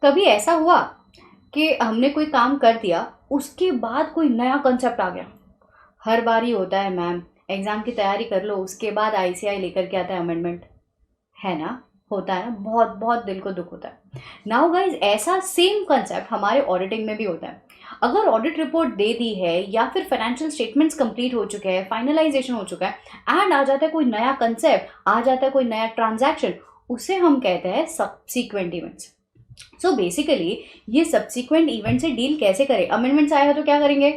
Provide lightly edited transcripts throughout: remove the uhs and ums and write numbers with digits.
कभी ऐसा हुआ कि हमने कोई काम कर दिया, उसके बाद कोई नया कंसेप्ट आ गया? हर बार ही होता है मैम, एग्जाम की तैयारी कर लो उसके बाद आईसीआई लेकर के आता है अमेंडमेंट, है ना? होता है ना, बहुत बहुत दिल को दुख होता है। नाउ गाइज, ऐसा सेम कंसेप्ट हमारे ऑडिटिंग में भी होता है। अगर ऑडिट रिपोर्ट दे दी है या फिर फाइनेंशियल स्टेटमेंट्स कंप्लीट हो चुके हैं, फाइनलाइजेशन हो चुका है, एंड आ जाता है कोई नया कंसेप्ट, आ जाता है कोई नया ट्रांजैक्शन, उसे हम कहते हैं सब्सीक्वेंट इवेंट्स। सो बेसिकली ये सब्सीक्वेंट इवेंट से डील कैसे करें? अमेंडमेंट्स आया है तो क्या करेंगे?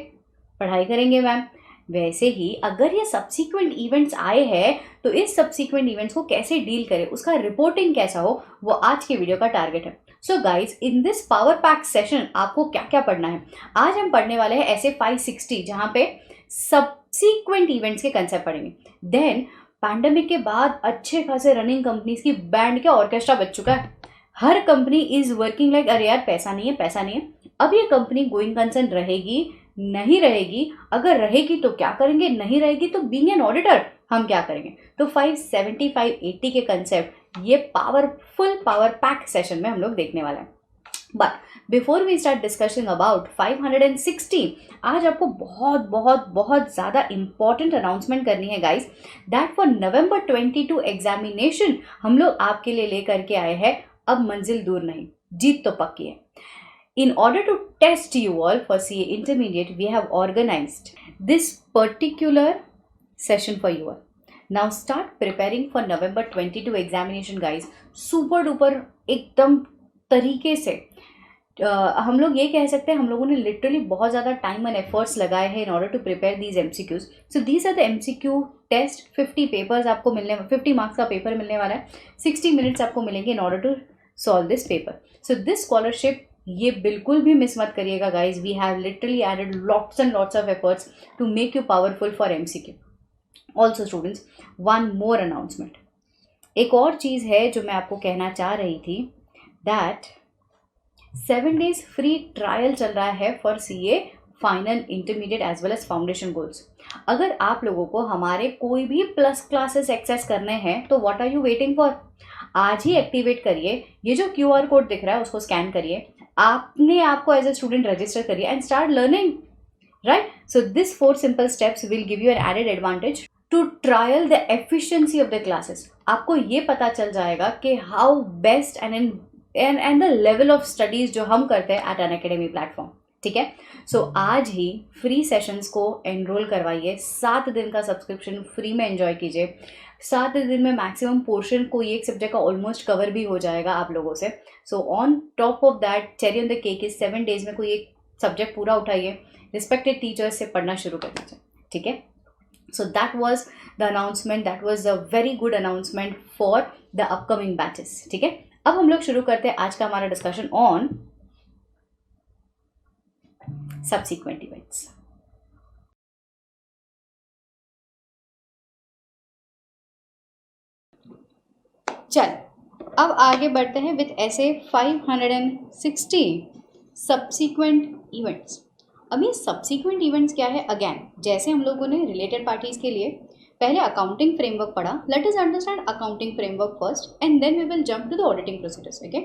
पढ़ाई करेंगे मैम। वैसे ही अगर ये सब्सीक्वेंट इवेंट्स आए हैं तो इस सब्सीक्वेंट इवेंट्स को कैसे डील करें, उसका रिपोर्टिंग कैसा हो, वो आज के वीडियो का टारगेट है। So guys, in this power pack session आपको क्या क्या पढ़ना है? आज हम पढ़ने वाले हैं ऐसे 560 जहां पे सब्सीक्वेंट इवेंट्स के कंसेप्ट पढ़ेंगे। देन पैंडेमिक के बाद अच्छे खासे रनिंग कंपनीज की बैंड के ऑर्केस्ट्रा बच चुका है। हर कंपनी इज वर्किंग लाइक अरे यार पैसा नहीं है, पैसा नहीं है। अब ये कंपनी गोइंग कंसर्न रहेगी, नहीं रहेगी? अगर रहेगी तो क्या करेंगे, नहीं रहेगी तो बीइंग एन ऑडिटर हम क्या करेंगे? तो 570 580 के कंसेप्ट ये पावरफुल पावर पैक सेशन में हम लोग देखने वाले हैं। But before we start discussing about 560, आज आपको बहुत बहुत बहुत ज़्यादा इंपॉर्टेंट अनाउंसमेंट करनी है guys, that for November 22 examination हम लोग आपके लिए लेकर के आए हैं। अब मंजिल दूर नहीं, जीत तो पक्की है। In order to test you all for CA Intermediate, we have organized this particular session for you all. Now start preparing for November 22 examination guys. Super duper एकदम तरीके से हम लोग ये कह सकते हैं हम लोगों ने लिटरली बहुत ज़्यादा टाइम एंड एफर्ट्स लगाए हैं in order to prepare these MCQs. So these are the MCQ test. 50 papers आपको मिलने, 50 मार्क्स का पेपर मिलने वाला है. 60 मिनट्स आपको मिलेंगे in order to solve this paper. So this scholarship ये बिल्कुल भी मिस मत करिएगा guys. We have literally added lots and lots of efforts to make you powerful for MCQ. Also students, one more announcement. एक और चीज़ है जो मैं आपको कहना चाह रही थी, दैट 7 days फ्री ट्रायल चल रहा है for CA final, intermediate as well as foundation goals. अगर आप लोगों को हमारे कोई भी प्लस क्लासेस एक्सेस करने हैं तो what are you waiting for? आज ही एक्टिवेट करिए. ये जो QR कोड दिख रहा है उसको स्कैन करिए, आपने आपको एज ए स्टूडेंट रजिस्टर करिए and start learning, right? So this 4 simple steps will give you an added advantage to trial the efficiency of the classes. आपको ये पता चल जाएगा कि how best and the level of studies जो हम करते हैं एट अनअकैडमी प्लेटफॉर्म. ठीक है? सो आज ही फ्री सेशंस को एनरोल करवाइए. 7 दिन का सब्सक्रिप्शन फ्री में एंजॉय कीजिए. 7 दिन में मैक्सिमम पोर्शन कोई एक सब्जेक्ट का ऑलमोस्ट कवर भी हो जाएगा आप लोगों से. So on top of that, cherry on the cake is 7 days में कोई एक सब्जेक्ट पूरा उठाइए, रिस्पेक्टेड टीचर्स से पढ़ना शुरू कर दीजिए. ठीक है? So that was the announcement, that was a very good announcement for the upcoming batches. ठीक है? अब हम लोग शुरू करते हैं आज का हमारा डिस्कशन ऑन सब्सीक्वेंट इवेंट्स. चल अब आगे बढ़ते हैं विथ ऐसे 560 सब्सीक्वेंट इवेंट्स. अब ये सब्सीक्वेंट इवेंट्स क्या है? अगेन, जैसे हम लोगों ने रिलेटेड पार्टीज के लिए पहले अकाउंटिंग फ्रेमवर्क पढ़ा, let us understand accounting framework first and then we will jump to the auditing procedures. Okay,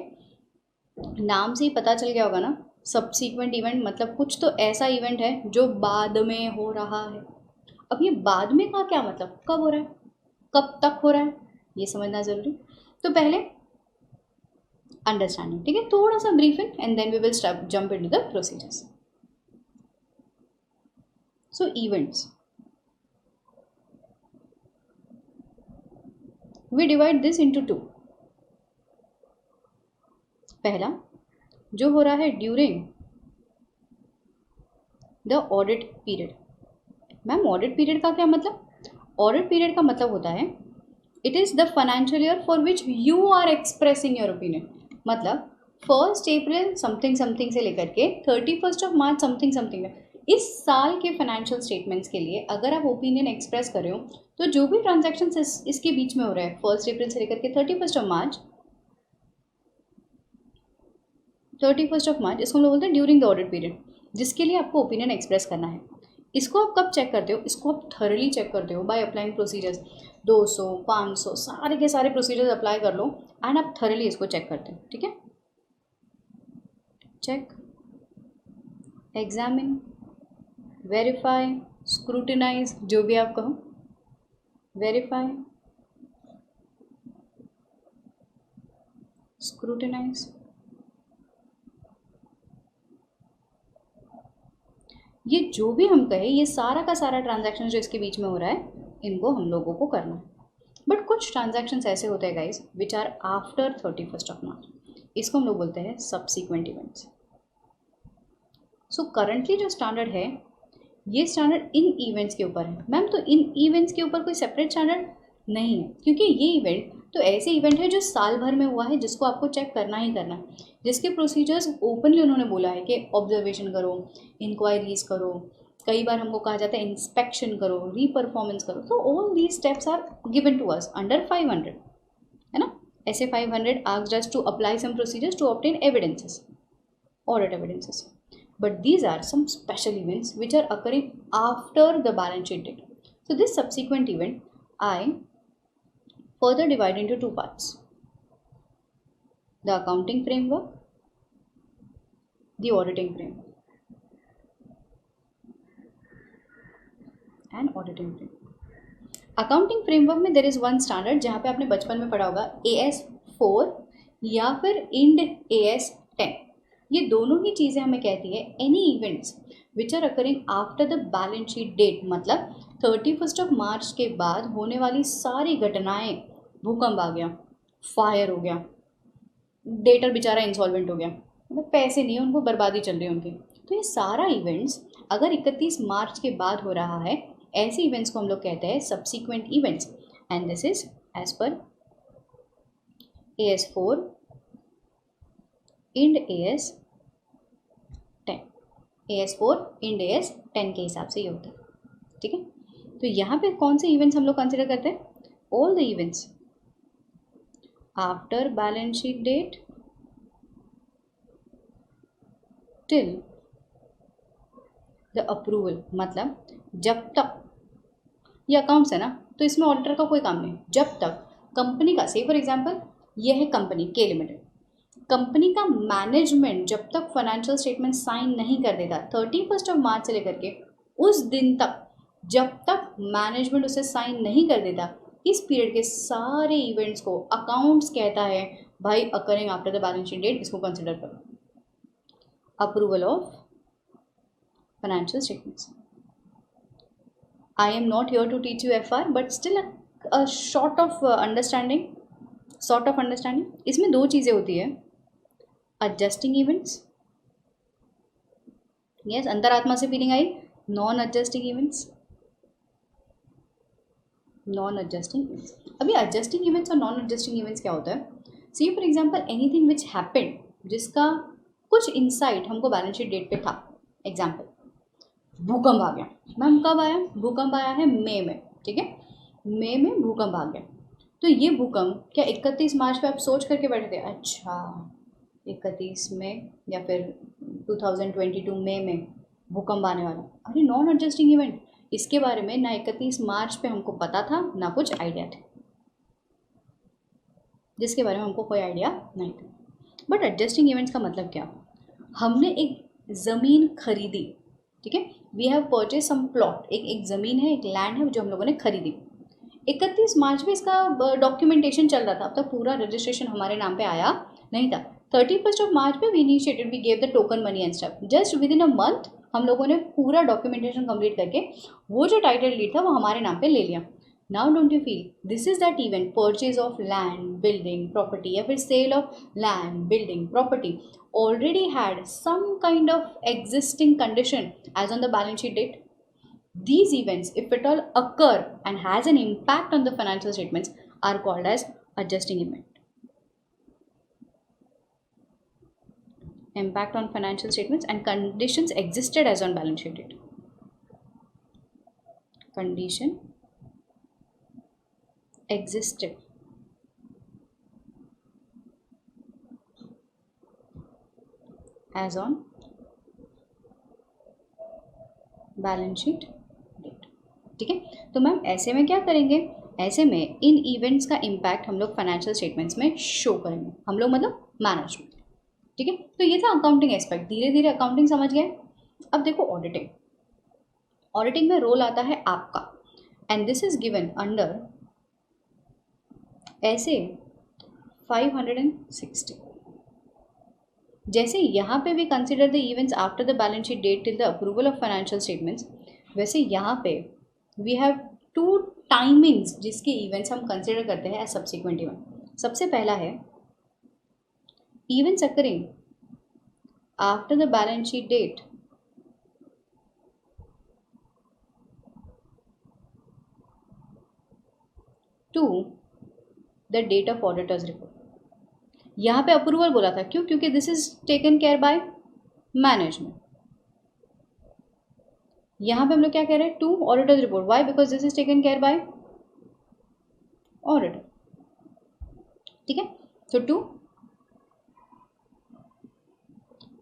नाम से ही पता चल गया होगा ना, सब्सीक्वेंट इवेंट मतलब कुछ तो ऐसा इवेंट है जो बाद में हो रहा है. अब ये बाद में का क्या मतलब? कब हो रहा है, कब तक हो रहा है, ये समझना जरूरी. तो पहले अंडरस्टैंडिंग, ठीक है, थोड़ा सा briefing and then we will jump into the procedures. So events we divide this into 2. पहला जो हो रहा है during the audit period. Ma'am audit period का क्या मतलब? ऑडिट पीरियड का मतलब होता है it is the financial year for which you are expressing your opinion. मतलब 1 April समथिंग समथिंग से लेकर के 31 March समथिंग समथिंग में, इस साल के फाइनेंशियल स्टेटमेंट्स के लिए अगर आप ओपिनियन एक्सप्रेस कर रहे हो तो जो भी ट्रांजैक्शन इसके बीच में हो रहा है 1 April से लेकर के 31 March, इसको हम लोग बोलते हैं ड्यूरिंग द ऑडिट पीरियड, जिसके लिए आपको ओपिनियन एक्सप्रेस करना है. इसको आप कब चेक करते हो? इसको आप थरली चेक करते हो बाय अप्लाइंग प्रोसीजर्स. 200 500 सारे के सारे प्रोसीजर्स अप्लाई कर लो एंड आप थरली इसको चेक करते हो. ठीक है? चेक, एग्जामिन, वेरीफाई, स्क्रूटिनाइज, जो भी आप कहो, वेरीफाई, स्क्रूटिनाइज। ये जो भी हम कहें, ये सारा का सारा ट्रांजैक्शन जो इसके बीच में हो रहा है, इनको हम लोगों को करना है। बट कुछ ट्रांजैक्शंस ऐसे होते हैं guys which are after 31st of March, इसको हम लोग बोलते हैं सब्सिक्वेंट इवेंट्स। सो करंटली जो स्टैंडर्ड है, ये स्टैंडर्ड इन इवेंट्स के ऊपर है। मैम तो इन इवेंट्स के ऊपर कोई सेपरेट स्टैंडर्ड नहीं है, क्योंकि ये इवेंट तो ऐसे इवेंट है जो साल भर में हुआ है, जिसको आपको चेक करना ही करना है, जिसके प्रोसीजर्स ओपनली उन्होंने बोला है कि ऑब्जर्वेशन करो, इंक्वायरीज करो, कई बार हमको कहा जाता है इंस्पेक्शन करो, रीपरफॉर्मेंस करो। तो all these steps are given to us under 500, है ना। SA 500 asked us to apply some procedures to obtain evidences, audit evidences, but these are some special events which are occurring after the balance sheet date. So this subsequent event I further divide into two parts: the accounting framework, the auditing framework, and auditing framework. Accounting framework में there is one standard जहाँ पे आपने बचपन में पढ़ा होगा AS4 या फिर IND AS10। ये दोनों ही चीज़ें हमें कहती है any events which are occurring after the balance sheet date, मतलब 31st ऑफ मार्च के बाद होने वाली सारी घटनाएं, भूकंप आ गया, फायर हो गया, डेटर बेचारा इंसॉल्वेंट हो गया, मतलब पैसे नहीं है उनको, बर्बादी चल रही है उनकी, तो ये सारा इवेंट्स अगर 31 मार्च के बाद हो रहा है, ऐसे इवेंट्स को हम लोग कहते हैं subsequent events. And this is as per AS4 IND AS10, AS4 IND AS10 के हिसाब से ये होता है, ठीक है। तो यहाँ पे कौन से इवेंट्स हम लोग कंसिडर करते हैं? All the events after balance sheet date till the approval, मतलब जब तक ये अकाउंट्स है ना, तो इसमें ऑडिटर का कोई काम नहीं, जब तक कंपनी का, से फॉर एग्जांपल ये है कंपनी के लिमिटेड, कंपनी का मैनेजमेंट जब तक फाइनेंशियल स्टेटमेंट साइन नहीं कर देता 31st ऑफ मार्च से लेकर के उस दिन तक, जब तक मैनेजमेंट उसे साइन नहीं कर देता, इस पीरियड के सारे इवेंट्स को अकाउंट्स कहता है भाई occurring after the balance sheet date, इसको कंसिडर करो। Approval of financial statements. I am not here to teach you FR, but still a short of understanding, इसमें दो चीज़ें होती है, एडजस्टिंग इवेंट्स, यस, अंतरात्मा से फीलिंग आई, non adjusting events, non adjusting events. अभी एडजस्टिंग इवेंट्स और नॉन एडजस्टिंग इवेंट्स क्या होता है? See for example anything which happened, जिसका कुछ इंसाइट हमको बैलेंस शीट डेट पे था। एग्जांपल भूकंप आ गया, मैम कब आया? भूकंप आया है मई में, ठीक है, मई में भूकंप आ गया। तो ये भूकंप क्या 31 मार्च पे आप सोच करके बैठे थे, अच्छा 31 में या फिर 2022 मई में भूकंप आने वाला? अरे नॉन एडजस्टिंग इवेंट, इसके बारे में ना 31 मार्च पे हमको पता था, ना कुछ आइडिया थे, जिसके बारे में हमको कोई आइडिया नहीं था। बट एडजस्टिंग इवेंट्स का मतलब क्या? हमने एक ज़मीन खरीदी, ठीक है, we have purchase some plot, एक ज़मीन है, एक लैंड है जो हम लोगों ने खरीदी। 31 मार्च में इसका डॉक्यूमेंटेशन चल रहा था, अब तक पूरा रजिस्ट्रेशन हमारे नाम पे आया नहीं था। 31st ऑफ मार्च पे we initiated, we gave the token money and stuff, just within a month हम लोगों ने पूरा डॉक्यूमेंटेशन कंप्लीट करके वो जो टाइटल डीड था वो हमारे नाम पे ले लिया। Now don't you feel this is that event, purchase of land building property या फिर sale of land building property already had some kind of existing condition as on the balance sheet date. These events, if at all occur and has an impact on the financial statements, are called as adjusting event. Impact on financial statements and conditions existed as on balance sheet date. Condition existed as on balance sheet date, ठीक है। तो ma'am ऐसे में क्या करेंगे? ऐसे में इन events का इम्पैक्ट हम लोग फाइनेंशियल स्टेटमेंट्स में शो करेंगे, हम लोग मतलब मैनेजमेंट, ठीक है, तो ये था अकाउंटिंग एस्पेक्ट। धीरे धीरे अकाउंटिंग समझ गए। अब देखो ऑडिटिंग। ऑडिटिंग में रोल आता है आपका, and this is given under SA 560। जैसे यहाँ पे भी consider the events after the balance sheet date till the approval of financial statements, वैसे यहाँ पे वी हैव टू टाइमिंग्स जिसके इवेंट्स हम कंसिडर करते हैं एज सब्सिक्वेंट इवेंट। सबसे पहला है events occurring after the balance sheet date to the date of auditors report. यहाँ पे अप्रूवल बोला था, क्यों? क्योंकि this is taken care by management. यहाँ पे हम लोग क्या कह रहे हैं? To auditors report. Why? Because this is taken care by auditor. ठीक है, तो to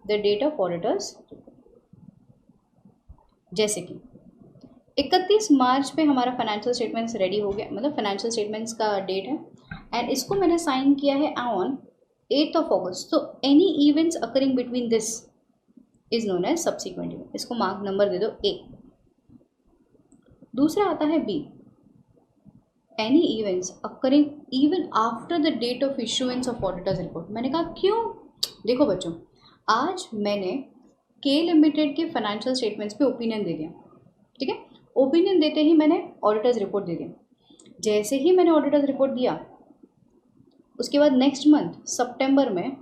the date of auditors. जैसे कि 31 मार्च पे हमारा फाइनेंशियल स्टेटमेंट्स रेडी हो गया, मतलब फाइनेंशियल स्टेटमेंट्स का डेट है, एंड इसको मैंने साइन किया है ऑन 8th of August। तो any events occurring between this is known as subsequent event. इसको मार्क नंबर दे दो ए। दूसरा आता है B, any events occurring even after the date of issuance of auditors report. मैंने कहा क्यों? देखो बच्चों, आज मैंने के लिमिटेड के फाइनेंशियल स्टेटमेंट्स पे ओपिनियन दे दिया। ठीक है, ओपिनियन देते ही मैंने ऑडिटर्स रिपोर्ट दे दिया। जैसे ही मैंने ऑडिटर्स रिपोर्ट दिया, उसके बाद नेक्स्ट मंथ सितंबर में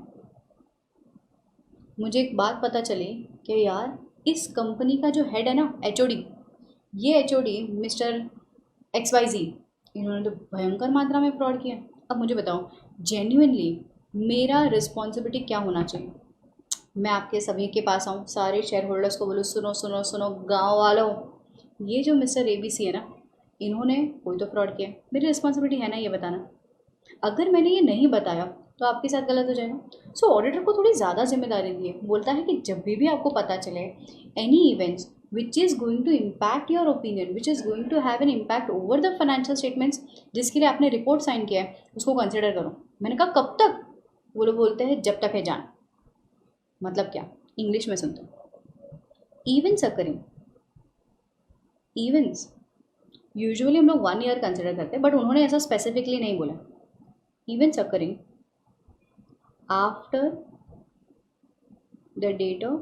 मुझे एक बात पता चली कि यार इस कंपनी का जो हेड है ना, एचओडी, ये एचओडी मिस्टर XYZ, इन्होंने तो भयंकर मात्रा में फ्रॉड किया। अब मुझे बताओ, जेन्युइनली मेरा रिस्पॉन्सिबिलिटी क्या होना चाहिए? मैं आपके सभी के पास आऊँ, सारे शेयर होल्डर्स को बोलूँ, सुनो सुनो सुनो गाँव वालों, ये जो मिस्टर ABC है ना, इन्होंने कोई तो फ्रॉड किया, मेरी रिस्पॉन्सिबिलिटी है ना ये बताना। अगर मैंने ये नहीं बताया तो आपके साथ गलत हो जाएगा। सो ऑडिटर को थोड़ी ज़्यादा जिम्मेदारी दी है। बोलता है कि जब भी आपको पता चले any events which is going to impact your opinion, which is going to have an impact over the financial statements, जिसके लिए आपने रिपोर्ट साइन किया है, उसको कंसिडर करो। मैंने कहा कब तक? वो लोग बोलते हैं जब तक है जान। मतलब क्या? इंग्लिश में सुनते हो, इवेंट्स अकरिंग, इवेंट्स यूजुअली हम लोग 1 ईयर कंसिडर करते हैं, बट उन्होंने ऐसा स्पेसिफिकली नहीं बोला। Events occurring after the date of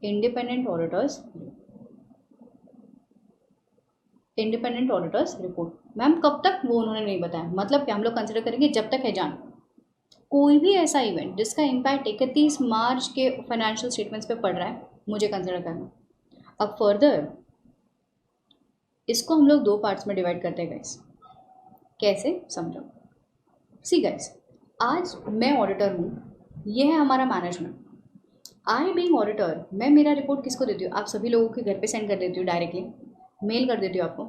independent auditors report। Ma'am कब तक? वो उन्होंने नहीं बताया। मतलब क्या? हम लोग कंसिडर करेंगे जब तक है जान। कोई भी ऐसा इवेंट जिसका इम्पैक्ट 31 मार्च के फाइनेंशियल स्टेटमेंट्स पे पड़ रहा है, मुझे कंसिडर करना। अब फर्दर इसको हम लोग 2 पार्ट्स में डिवाइड करते हैं गाइस। कैसे? समझो। सी गाइस, आज मैं ऑडिटर हूँ, ये है हमारा मैनेजमेंट। आई बीइंग ऑडिटर, मैं मेरा रिपोर्ट किसको देती हूँ? आप सभी लोगों के घर पे सेंड कर देती हूँ, डायरेक्टली मेल कर देती हूँ आपको।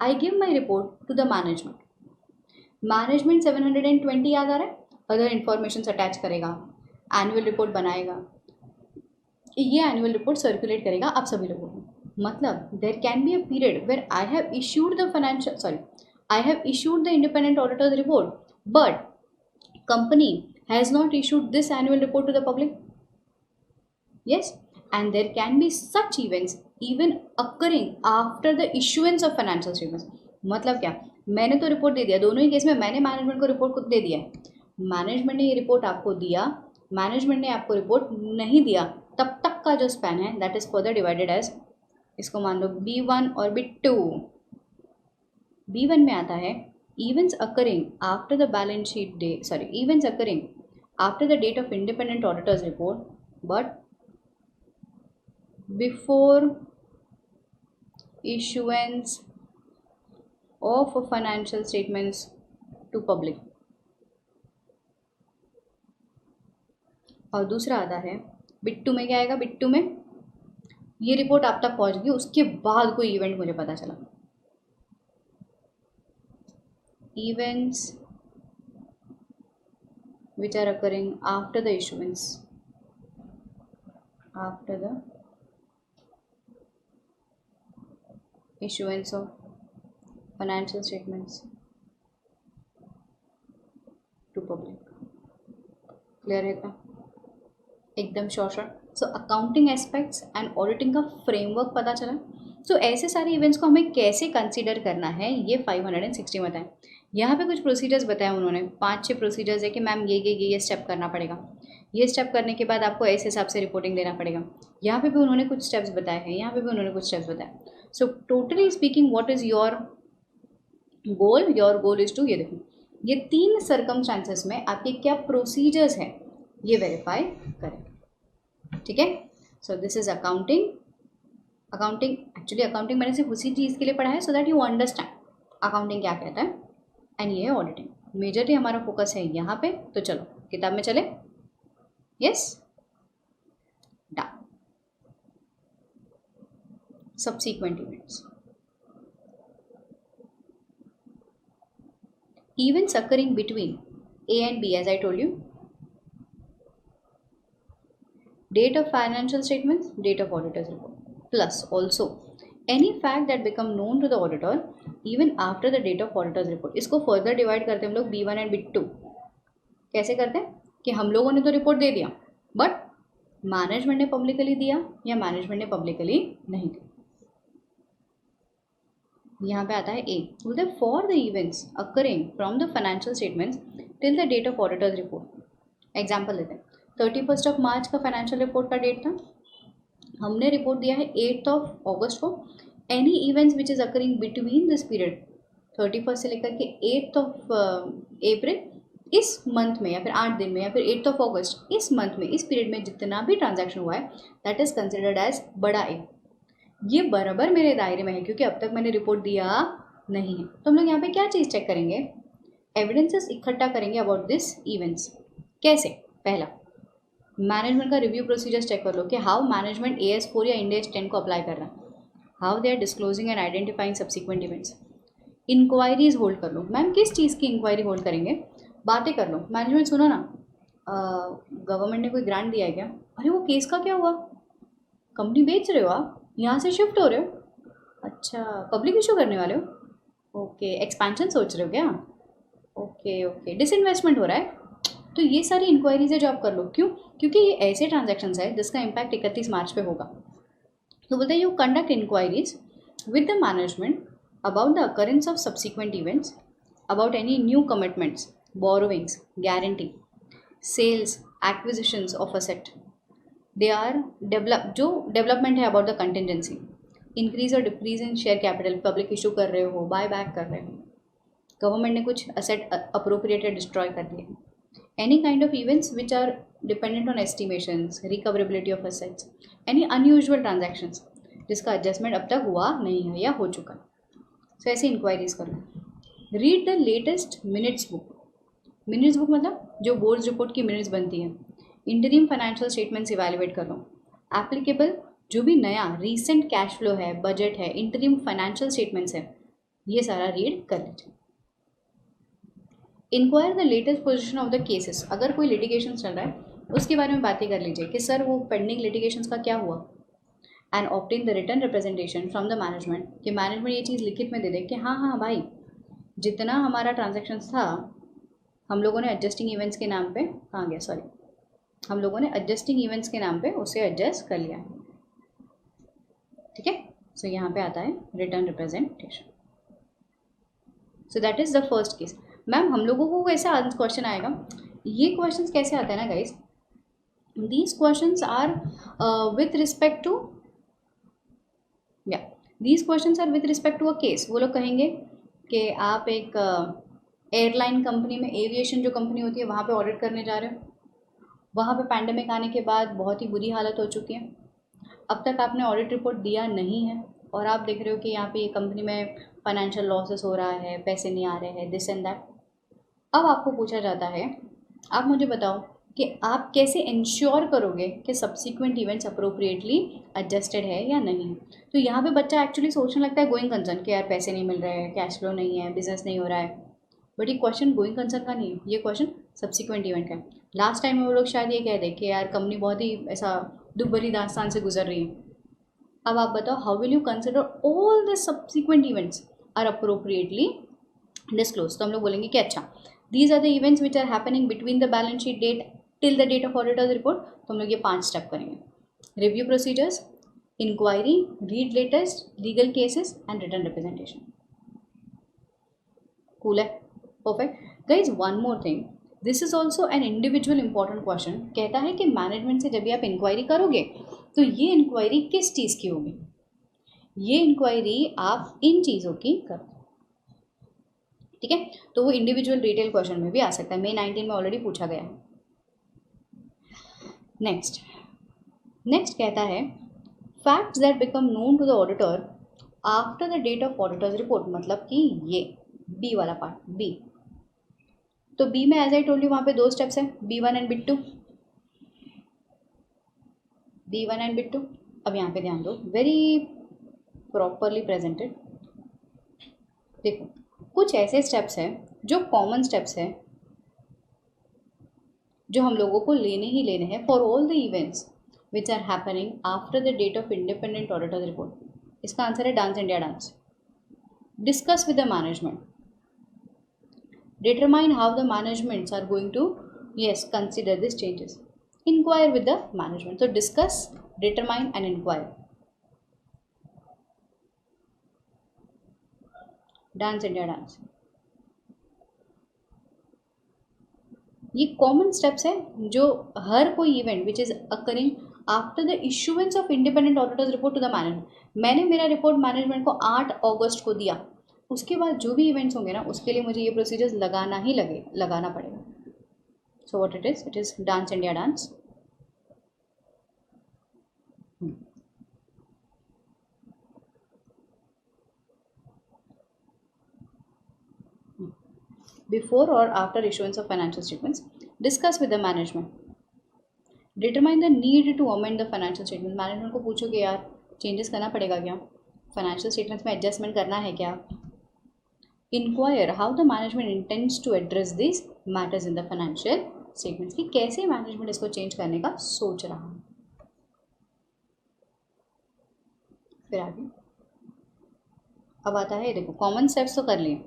I give my report to the management. Management 720 याद आ रहा है, अदर इन्फॉर्मेशन अटैच करेगा, एनुअल रिपोर्ट बनाएगा, ये एनुअल रिपोर्ट सर्कुलेट करेगा आप सभी लोगों को। मतलब there can be a period where I have issued the financial I have issued the independent auditor's report, but company has not issued this annual report to the public. Yes, and there can be such events even occurring after the issuance of financial statements. मतलब क्या? मैंने तो report दे दिया, दोनों ही case में मैंने management को report खुद दे दिया है। मैनेजमेंट ने ये रिपोर्ट आपको दिया, मैनेजमेंट ने आपको रिपोर्ट नहीं दिया, तब तक का जो स्पैन है that is further divided as, इसको मान लो B1 और B2। B1 में आता है events occurring after the balance sheet date, events occurring after the date of independent auditor's report but before issuance of financial statements to public। और दूसरा आता है B2 में। क्या आएगा B2 में? ये रिपोर्ट आप तक पहुंच गई, उसके बाद कोई इवेंट मुझे पता चला। Events which are occurring after the issuance of financial statements to public। Clear है क्या? एकदम sure sure. So accounting aspects and auditing का फ्रेमवर्क पता चला। सो ऐसे सारे इवेंट्स को हमें कैसे कंसीडर करना है ये 560 बताएं। यहाँ पे कुछ प्रोसीजर्स बताए उन्होंने, 5-6 प्रोसीजर्स है कि मैम ये स्टेप करना पड़ेगा, ये स्टेप करने के बाद आपको ऐसे हिसाब से रिपोर्टिंग देना पड़ेगा। यहाँ पे भी उन्होंने कुछ स्टेप्स बताए हैं, यहाँ पे भी उन्होंने कुछ स्टेप्स बताए। So totally speaking what is your goal? Your goal is to, ये देखो ये 3 सर्कमस्टांसेस में आपके क्या प्रोसीजर्स हैं ये वेरीफाई करें। ठीक है। सो this is accounting. Accounting actually accounting मैंने सिर्फ उसी चीज़ के लिए पढ़ा है so that you understand accounting क्या कहता है। एंड ये है ऑडिटिंग। मेजरली हमारा फोकस है यहाँ पे। तो चलो किताब में चले। Yes done. Subsequent events, events occurring between A and B, as I told you. Date of financial statements, date of auditor's report. Plus also any fact that become known to the auditor even after the date of auditor's report. इसको further divide करते हैं हम लोग B1 and B2। कैसे करते हैं कि हम लोगों ने तो रिपोर्ट दे दिया बट मैनेजमेंट ने पब्लिकली दिया या मैनेजमेंट ने पब्लिकली नहीं दिया। यहाँ पे आता है ए, बोलते हैं for the events occurring from the financial statements till the date of auditors report. Example लेते हैं, 31 मार्च का फाइनेंशियल रिपोर्ट का डेट था, हमने रिपोर्ट दिया है 8 अगस्त को। Any events which is occurring between this period 31 से लेकर के 8 अप्रैल, इस मंथ में या फिर 8 दिन में या फिर 8 अगस्त, इस मंथ में इस पीरियड में जितना भी ट्रांजैक्शन हुआ है दैट इज़ कंसिडर्ड एज बड़ा ए। ये बराबर मेरे दायरे में है क्योंकि अब तक मैंने रिपोर्ट दिया नहीं है। तो हम लोग यहाँ पे क्या चीज़ चेक करेंगे? एविडेंसेस इकट्ठा करेंगे अबाउट दिस इवेंट्स। कैसे? पहला, मैनेजमेंट का रिव्यू प्रोसीजर्स चेक कर लो कि हाउ मैनेजमेंट AS4 या इंड AS 10 को अप्लाई कर रहा है, how they are disclosing and identifying subsequent events. Inquiries hold कर लो। मैम किस चीज़ की इंक्वायरी होल्ड करेंगे? बातें कर लो। मैनेजमेंट सुनो ना, गवर्नमेंट ने कोई ग्रांट दिया है क्या? अरे वो केस का क्या हुआ? कंपनी बेच रहे हो आप, यहाँ से शिफ्ट हो रहे हो, अच्छा पब्लिक इशू करने वाले हो, ओके एक्सपेंशन सोच रहे हो क्या, ओके डिसइन्वेस्टमेंट हो रहा है। तो ये सारी इंक्वायरीज है जो आप कर लो। क्यों? क्योंकि ये ऐसे ट्रांजैक्शंस है जिसका इम्पैक्ट 31 मार्च पे होगा। तो बोलते हैं you conduct inquiries with the management about the occurrence of subsequent events, about any new commitments, borrowings, guarantee, sales, acquisitions of asset. They are जो डेवलपमेंट है अबाउट द कंटिजेंसी, इंक्रीज और decrease in share capital, public issue कर रहे हो, buy back कर रहे हो, government ने कुछ असेट अप्रोप्रिएटेड डिस्ट्रॉय कर दिए, any kind of events which are dependent on estimations, recoverability of assets, any unusual transactions जिसका एडजस्टमेंट अब तक हुआ नहीं है या हो चुका है। सो ऐसी इंक्वायरीज कर लो। Read the latest minutes book. Minutes book मतलब जो बोर्ड रिपोर्ट की मिनट्स बनती है। इंटरिम फाइनेंशियल स्टेटमेंट्स इवैल्यूएट कर लो। एप्लीकेबल जो भी नया रीसेंट कैश फ्लो है, बजट है, इंटरिम फाइनेंशियल स्टेटमेंट्स है, ये सारा रीड कर लीजिए। Inquire the latest position of the cases. अगर कोई लिटिगेशन चल रहा है उसके बारे में बातें कर लीजिए कि सर वो पेंडिंग लिटिगेशंस का क्या हुआ। And obtain the written representation from the management कि मैनेजमेंट ये चीज़ लिखित में दे दे कि हाँ भाई जितना हमारा ट्रांजेक्शन था हम लोगों ने एडजस्टिंग इवेंट्स के नाम पे, कहाँ गया सॉरी, हम लोगों ने एडजस्टिंग इवेंट्स के नाम पे उसे एडजस्ट कर लिया। ठीक है। सो यहाँ पे आता है return representation. So that is the first case. Ma'am हम लोगों को कैसे क्वेश्चन आएगा? ये क्वेश्चन कैसे आता है ना guys, these question are with respect to these question are with respect to a case. वो लोग कहेंगे कि आप एक एयरलाइन कंपनी में, एविएशन जो कंपनी होती है वहाँ पे ऑडिट करने जा रहे हो, वहाँ पे पैंडेमिक आने के बाद बहुत ही बुरी हालत हो चुकी है, अब तक आपने ऑडिट रिपोर्ट दिया नहीं है और आप देख रहे हो कि यहाँ पे ये कंपनी में फाइनेंशियल लॉसेस हो रहा है, पैसे नहीं आ रहे हैं, दिस एंड दैट। अब आपको पूछा जाता है, आप मुझे बताओ कि आप कैसे इंश्योर करोगे कि सब्सिक्वेंट इवेंट्स अप्रोप्रिएटली एडजस्टेड है या नहीं। तो यहाँ पे बच्चा एक्चुअली सोचने लगता है गोइंग कंसर्न कि यार पैसे नहीं मिल रहे हैं, कैश फ्लो नहीं है, बिजनेस नहीं हो रहा है। बट ये क्वेश्चन गोइंग कंसर्न का नहीं है, ये क्वेश्चन सब्सिक्वेंट इवेंट का है। लास्ट टाइम वो लोग शायद ये कह दें कि यार कंपनी बहुत ही ऐसा दुख भरी दास्तान से गुजर रही है। अब आप बताओ how will you consider all the subsequent events are appropriately disclose. तो हम लोग बोलेंगे कि अच्छा these are the events which are happening between the balance sheet date till the date of auditors report तो हम लोग ये 5 स्टेप करेंगे. Review procedures, enquiry, read latest legal cases and return representation. Cool है, perfect. Guys one more thing, this is also an individual important question. कहता है कि management से जब भी आप इंक्वायरी करोगे तो ये इंक्वायरी किस चीज़ की होगी. ये इंक्वायरी आप इन चीज़ों की करो. ठीक है, तो वो इंडिविजुअल डिटेल क्वेश्चन में भी आ सकता है. May 19 में ऑलरेडी पूछा गया है. नेक्स्ट कहता है facts that become known to the auditor after the date of auditors report. मतलब कि ये बी वाला पार्ट, बी. तो बी में एज आई टोल्ड यू वहाँ पे 2 स्टेप्स हैं, B1 and B2. B1 and B2. अब यहाँ पे ध्यान दो, वेरी प्रॉपरली प्रेजेंटेड. देखो कुछ ऐसे स्टेप्स हैं जो कॉमन स्टेप्स हैं जो हम लोगों को लेने ही लेने हैं for all the events which are happening after the date of independent auditors report. इसका आंसर है dance India dance. Discuss with the management, determine how the managements are going to consider these changes, inquire with the management. So discuss, determine and inquire. Dance India dance. ये common steps हैं जो हर कोई event which is occurring after the issuance of independent auditors report to the management. मैंने मेरा report management को 8 अगस्त को दिया. उसके बाद जो भी इवेंट्स होंगे ना उसके लिए मुझे ये प्रोसीजर्स लगाना पड़ेगा. So what it is dance India dance. Before or after issuance of financial statements, discuss with the management. Determine the need to amend the financial statements. Management को पूछो कि यार चेंजेस करना पड़ेगा क्या, फाइनेंशियल स्टेटमेंट्स में एडजस्टमेंट करना है क्या. Inquire how the management intends to address these matters in the financial statements. कि कैसे मैनेजमेंट इसको चेंज करने का सोच रहा है. फिर आगे अब आता है, देखो कॉमन स्टेप्स तो कर लिए,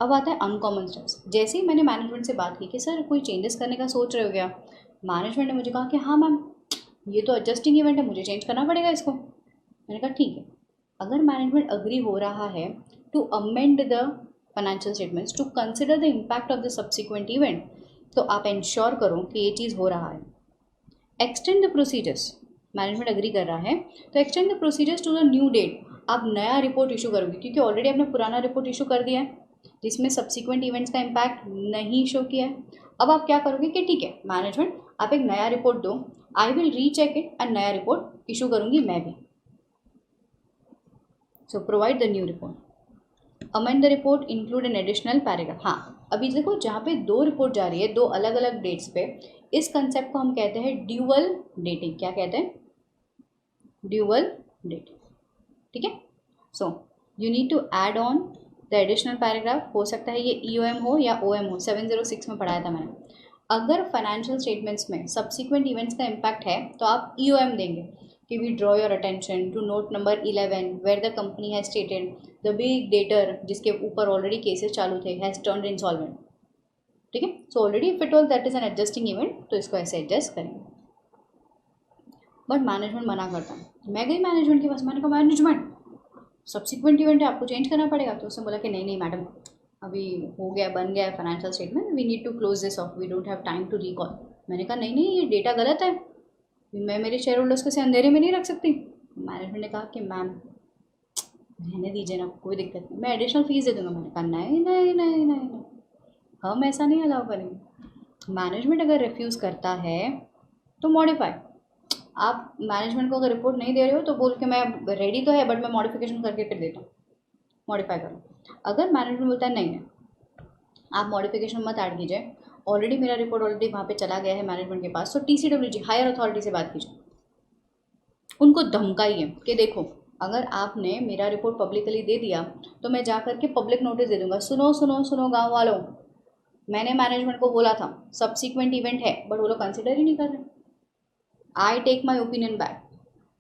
अब आता है अनकॉमन स्टेप्स. जैसे ही मैंने मैनेजमेंट से बात की कि सर कोई चेंजेस करने का सोच रहे हो क्या, मैनेजमेंट ने मुझे कहा कि हाँ मैम ये तो एडजस्टिंग इवेंट है, मुझे चेंज करना पड़ेगा इसको. मैंने कहा ठीक है. अगर मैनेजमेंट अग्री हो रहा है to amend the financial statements to consider the impact of the subsequent event, तो आप इंश्योर करो कि ये चीज़ हो रहा है. Extend the procedures, management agree कर रहा है तो extend the procedures to the new date. आप नया रिपोर्ट इशू करोगे क्योंकि ऑलरेडी आपने पुराना रिपोर्ट इशू कर दिया है जिसमें सब्सिक्वेंट इवेंट्स का इम्पैक्ट नहीं शो किया है. अब आप क्या करोगे कि ठीक है मैनेजमेंट आप एक नया रिपोर्ट दो, I will recheck it and नया रिपोर्ट इशू करूँगी मैं भी. So provide the new report. Amend the report include an additional paragraph. हाँ अभी देखो जहाँ पे 2 रिपोर्ट जा रही है 2 अलग अलग डेट्स पे, इस कंसेप्ट को हम कहते हैं ड्यूअल डेटिंग. क्या कहते हैं, ड्यूअल डेटिंग. ठीक है. So you need to add on the additional paragraph. हो सकता है ये EOM हो या OM हो, 706 में पढ़ाया था मैंने. अगर फाइनेंशियल स्टेटमेंट्स में सब्सिक्वेंट इवेंट्स का इम्पैक्ट है तो आप EOM देंगे कि we draw your attention to note number 11 where the company has stated the big debtor जिसके ऊपर ऑलरेडी केसेस चालू थे हैज टर्न्ड इंसॉल्वेंट. ठीक है. So already if it all that is an adjusting event तो इसको ऐसे एडजस्ट करेंगे. बट मैनेजमेंट मना करता है. मैं गई मैनेजमेंट के पास, मैंने कहा मैनेजमेंट सब्सिक्वेंट इवेंट है आपको चेंज करना पड़ेगा. तो उसने बोला कि नहीं मैडम अभी हो गया बन गया है financial statement, we need to close this off, we don't have time to recall. मैंने कहा नहीं ये डेटा गलत है, मैं मेरे शेयर होल्डर्स को से अंधेरे में नहीं रख सकती. मैनेजमेंट ने कहा कि मैम रहने दीजिए ना, कोई दिक्कत नहीं, मैं एडिशनल फीस दे दूँगा. मैंने कहा नहीं हम ऐसा नहीं अलाउ करेंगे. मैनेजमेंट अगर रिफ्यूज़ करता है तो मॉडिफाई. आप मैनेजमेंट को अगर रिपोर्ट नहीं दे रहे हो तो बोल के मैं रेडी तो है बट मैं मॉडिफिकेशन करके फिर देता हूँ, मॉडिफाई करो. अगर मैनेजमेंट बोलता है नहीं आप मॉडिफिकेशन मत ऐड कीजिए, ऑलरेडी मेरा रिपोर्ट ऑलरेडी वहाँ पे चला गया है मैनेजमेंट के पास, तो TCWG हायर अथॉरिटी से बात कीजिए. उनको धमकाइए कि देखो अगर आपने मेरा रिपोर्ट पब्लिकली दे दिया तो मैं जा करके पब्लिक नोटिस दे दूंगा. सुनो गाँव वालों, मैंने मैनेजमेंट को बोला था सब्सिक्वेंट इवेंट है बट वो लोग कंसिडर ही नहीं कर रहे. I take my opinion back.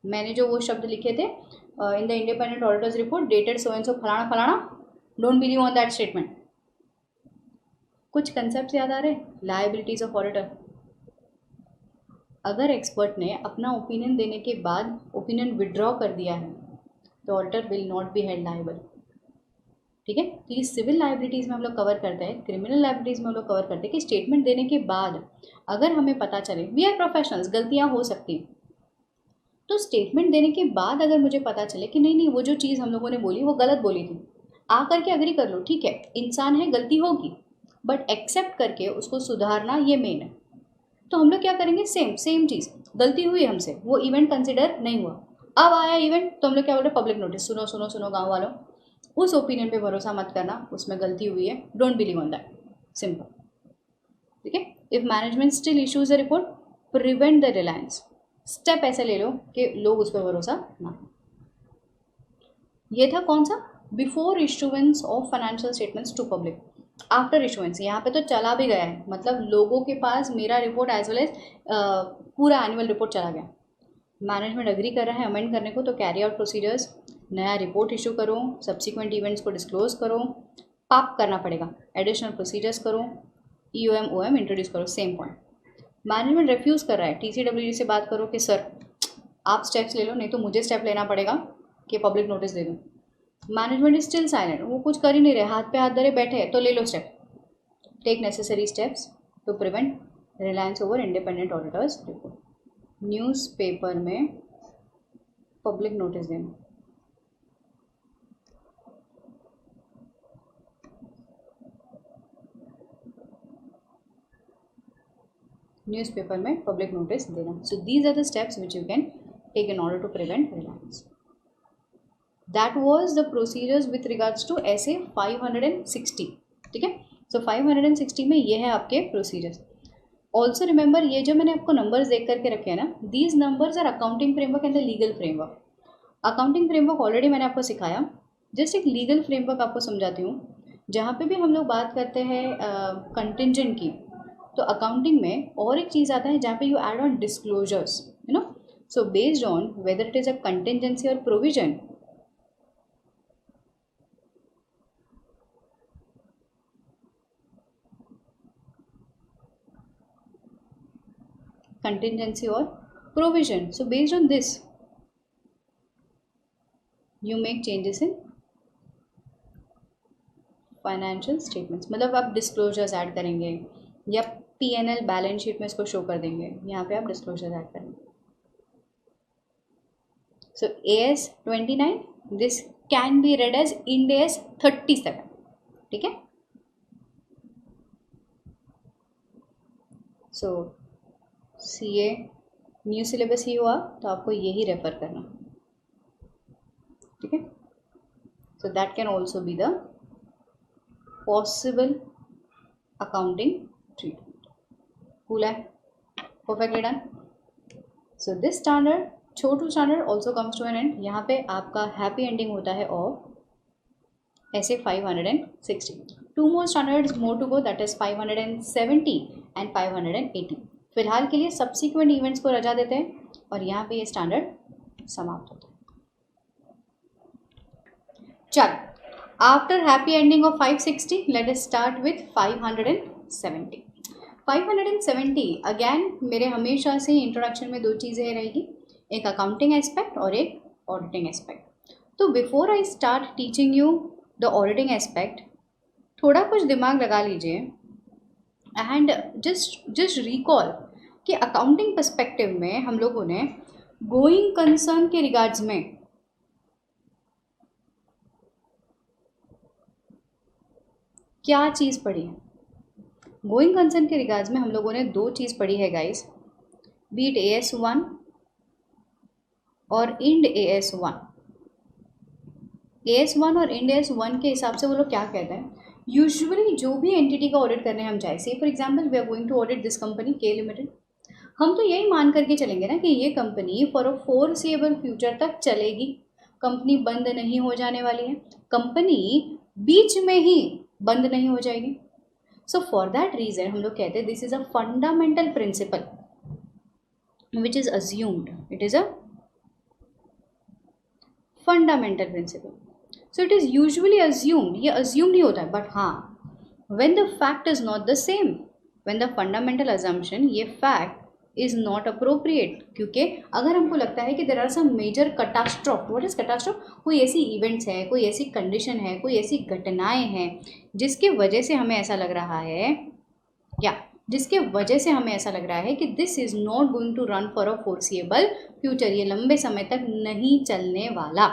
मैंने जो वो शब्द लिखे थे in the independent auditors report dated so and so फलाना, don't believe on that statement. कुछ कंसेप्ट याद आ रहे, लायबिलिटीज ऑफ ऑडिटर. अगर एक्सपर्ट ने अपना ओपिनियन देने के बाद ओपिनियन विड्रॉ कर दिया है तो auditor will not be held liable. ठीक है, तो ये सिविल लाइबिलिटीज़ में हम लोग कवर करते हैं, क्रिमिनल लाइबिलिटीज़ में हम लोग कवर करते हैं कि स्टेटमेंट देने के बाद अगर हमें पता चले, वी आर प्रोफेशनल्स, गलतियाँ हो सकती हैं, तो स्टेटमेंट देने के बाद अगर मुझे पता चले कि नहीं नहीं वो जो चीज़ हम लोगों ने बोली वो गलत बोली थी, आ करके अग्री कर लो, ठीक है इंसान है गलती होगी, बट एक्सेप्ट करके उसको सुधारना ये मेन है। तो हम लोग क्या करेंगे, सेम चीज़, गलती हुई हमसे, वो इवेंट कंसिडर नहीं हुआ, अब आया इवेंट तो हम लोग क्या बोल रहे, पब्लिक नोटिस, सुनो सुनो सुनो गाँव वालों, उस ओपिनियन पे भरोसा मत करना, उसमें गलती हुई है, don't believe on that, simple. ठीक है, if management still issues a report, prevent the Reliance, step ऐसे ले लो कि लोग उस पर भरोसा ना। ये था कौन सा, before issuance of financial statements to public. After issuance यहाँ पे तो चला भी गया है, मतलब लोगों के पास मेरा रिपोर्ट एज वेल एज पूरा एनुअल रिपोर्ट चला गया, मैनेजमेंट अग्री कर रहा है अमेंड करने को, तो कैरी आउट प्रोसीजर्स, नया रिपोर्ट इशू करो, सब्सिक्वेंट इवेंट्स को डिस्क्लोज करो, पाप करना पड़ेगा, एडिशनल प्रोसीजर्स करो, ईओएम ओएम इंट्रोड्यूस करो, सेम पॉइंट। मैनेजमेंट रेफ्यूज़ कर रहा है, टीसीडब्ल्यूजी से बात करो कि सर आप स्टेप्स ले लो, नहीं तो मुझे स्टेप लेना पड़ेगा कि पब्लिक नोटिस दे दूँ। मैनेजमेंट इज स्टिल साइलेंट, वो कुछ कर ही नहीं रहे, हाथ पे हाथ धरे बैठे हैं, तो ले लो step, take necessary steps to prevent reliance over independent auditors report. Newspaper में पब्लिक नोटिस देना, न्यूज़पेपर में पब्लिक नोटिस देना। So these are the steps which you can take in order to prevent reliance. That was the procedures with regards to SA 560। ठीक है, सो 560 में ये है आपके प्रोसीजर्स। ऑल्सो रिमेंबर, ये जो मैंने आपको नंबर्स देख करके रखे हैं ना, these numbers are accounting framework and the legal framework. Accounting framework already मैंने आपको सिखाया, जस्ट एक लीगल फ्रेमवर्क आपको समझाती हूँ। जहाँ पे भी हम लोग बात करते हैं कंटिंजेंट की, तो अकाउंटिंग में और एक चीज़ आता है जहाँ पे you add on disclosures, you know, so based on whether it is a contingency और provision, contingency or provision. So based on this you make changes in financial statements, मतलब आप डिस्क्लोजर्स ऐड करेंगे या P&L बैलेंस शीट में इसको show कर देंगे, यहाँ पे आप डिस्क्लोजर्स ऐड करेंगे। So AS 29, this can be read as Ind AS 37। ठीक है, सो CA न्यू सिलेबस ही हुआ तो आपको यही रेफर करना। ठीक है, so that can also be the possible accounting treatment. Cool है, perfectly done. So this standard, छोटू standard also comes to an end. यहाँ पे आपका हैप्पी एंडिंग होता है of SA 560। Two more standards more to go, that is 570 and 580। फिलहाल के लिए सब्सिक्वेंट इवेंट्स को रजा देते हैं और यहाँ पे ये स्टैंडर्ड समाप्त होता है। चल, after happy ending of 560 let us start with 570। 570 again मेरे हमेशा से इंट्रोडक्शन में दो चीज़ें रहेगी, एक अकाउंटिंग एस्पेक्ट और एक ऑडिटिंग एस्पेक्ट। तो before I start teaching you the auditing aspect, थोड़ा कुछ दिमाग लगा लीजिए एंड जस्ट रिकॉल कि अकाउंटिंग पर्सपेक्टिव में हम लोगों ने गोइंग कंसर्न के रिगार्ड्स में क्या चीज़ पढ़ी है। गोइंग कंसर्न के रिगार्ड्स में हम लोगों ने दो चीज़ पढ़ी है गाइस, बी इट AS 1 और इंड AS 1। AS 1 और इंड AS 1 के हिसाब से वो लोग क्या कहते हैं, यूजुअली जो भी एंटिटी का ऑडिट करने हम जाए, say for example we are going to audit this company K limited, हम तो यही मान करके चलेंगे ना कि ये company for a foreseeable future तक चलेगी, कंपनी बंद नहीं हो जाने वाली है, कंपनी बीच में ही बंद नहीं हो जाएगी। सो फॉर दैट रीज़न हम लोग कहते हैं this is a fundamental principle which is assumed, it is a fundamental principle. So it is usually assumed, ये अज्यूम नहीं होता है, बट हाँ when the fact is not the same, when the fundamental assumption, ये fact is not appropriate, क्योंकि अगर हमको लगता है कि there are some major catastrophe, what is catastrophe, कोई ऐसी इवेंट्स है, कोई ऐसी कंडीशन है, कोई ऐसी घटनाएं हैं जिसके वजह से हमें ऐसा लग रहा है, या जिसके वजह से हमें ऐसा लग रहा है कि this is not going to run for a foreseeable future, ये लंबे समय तक नहीं चलने वाला।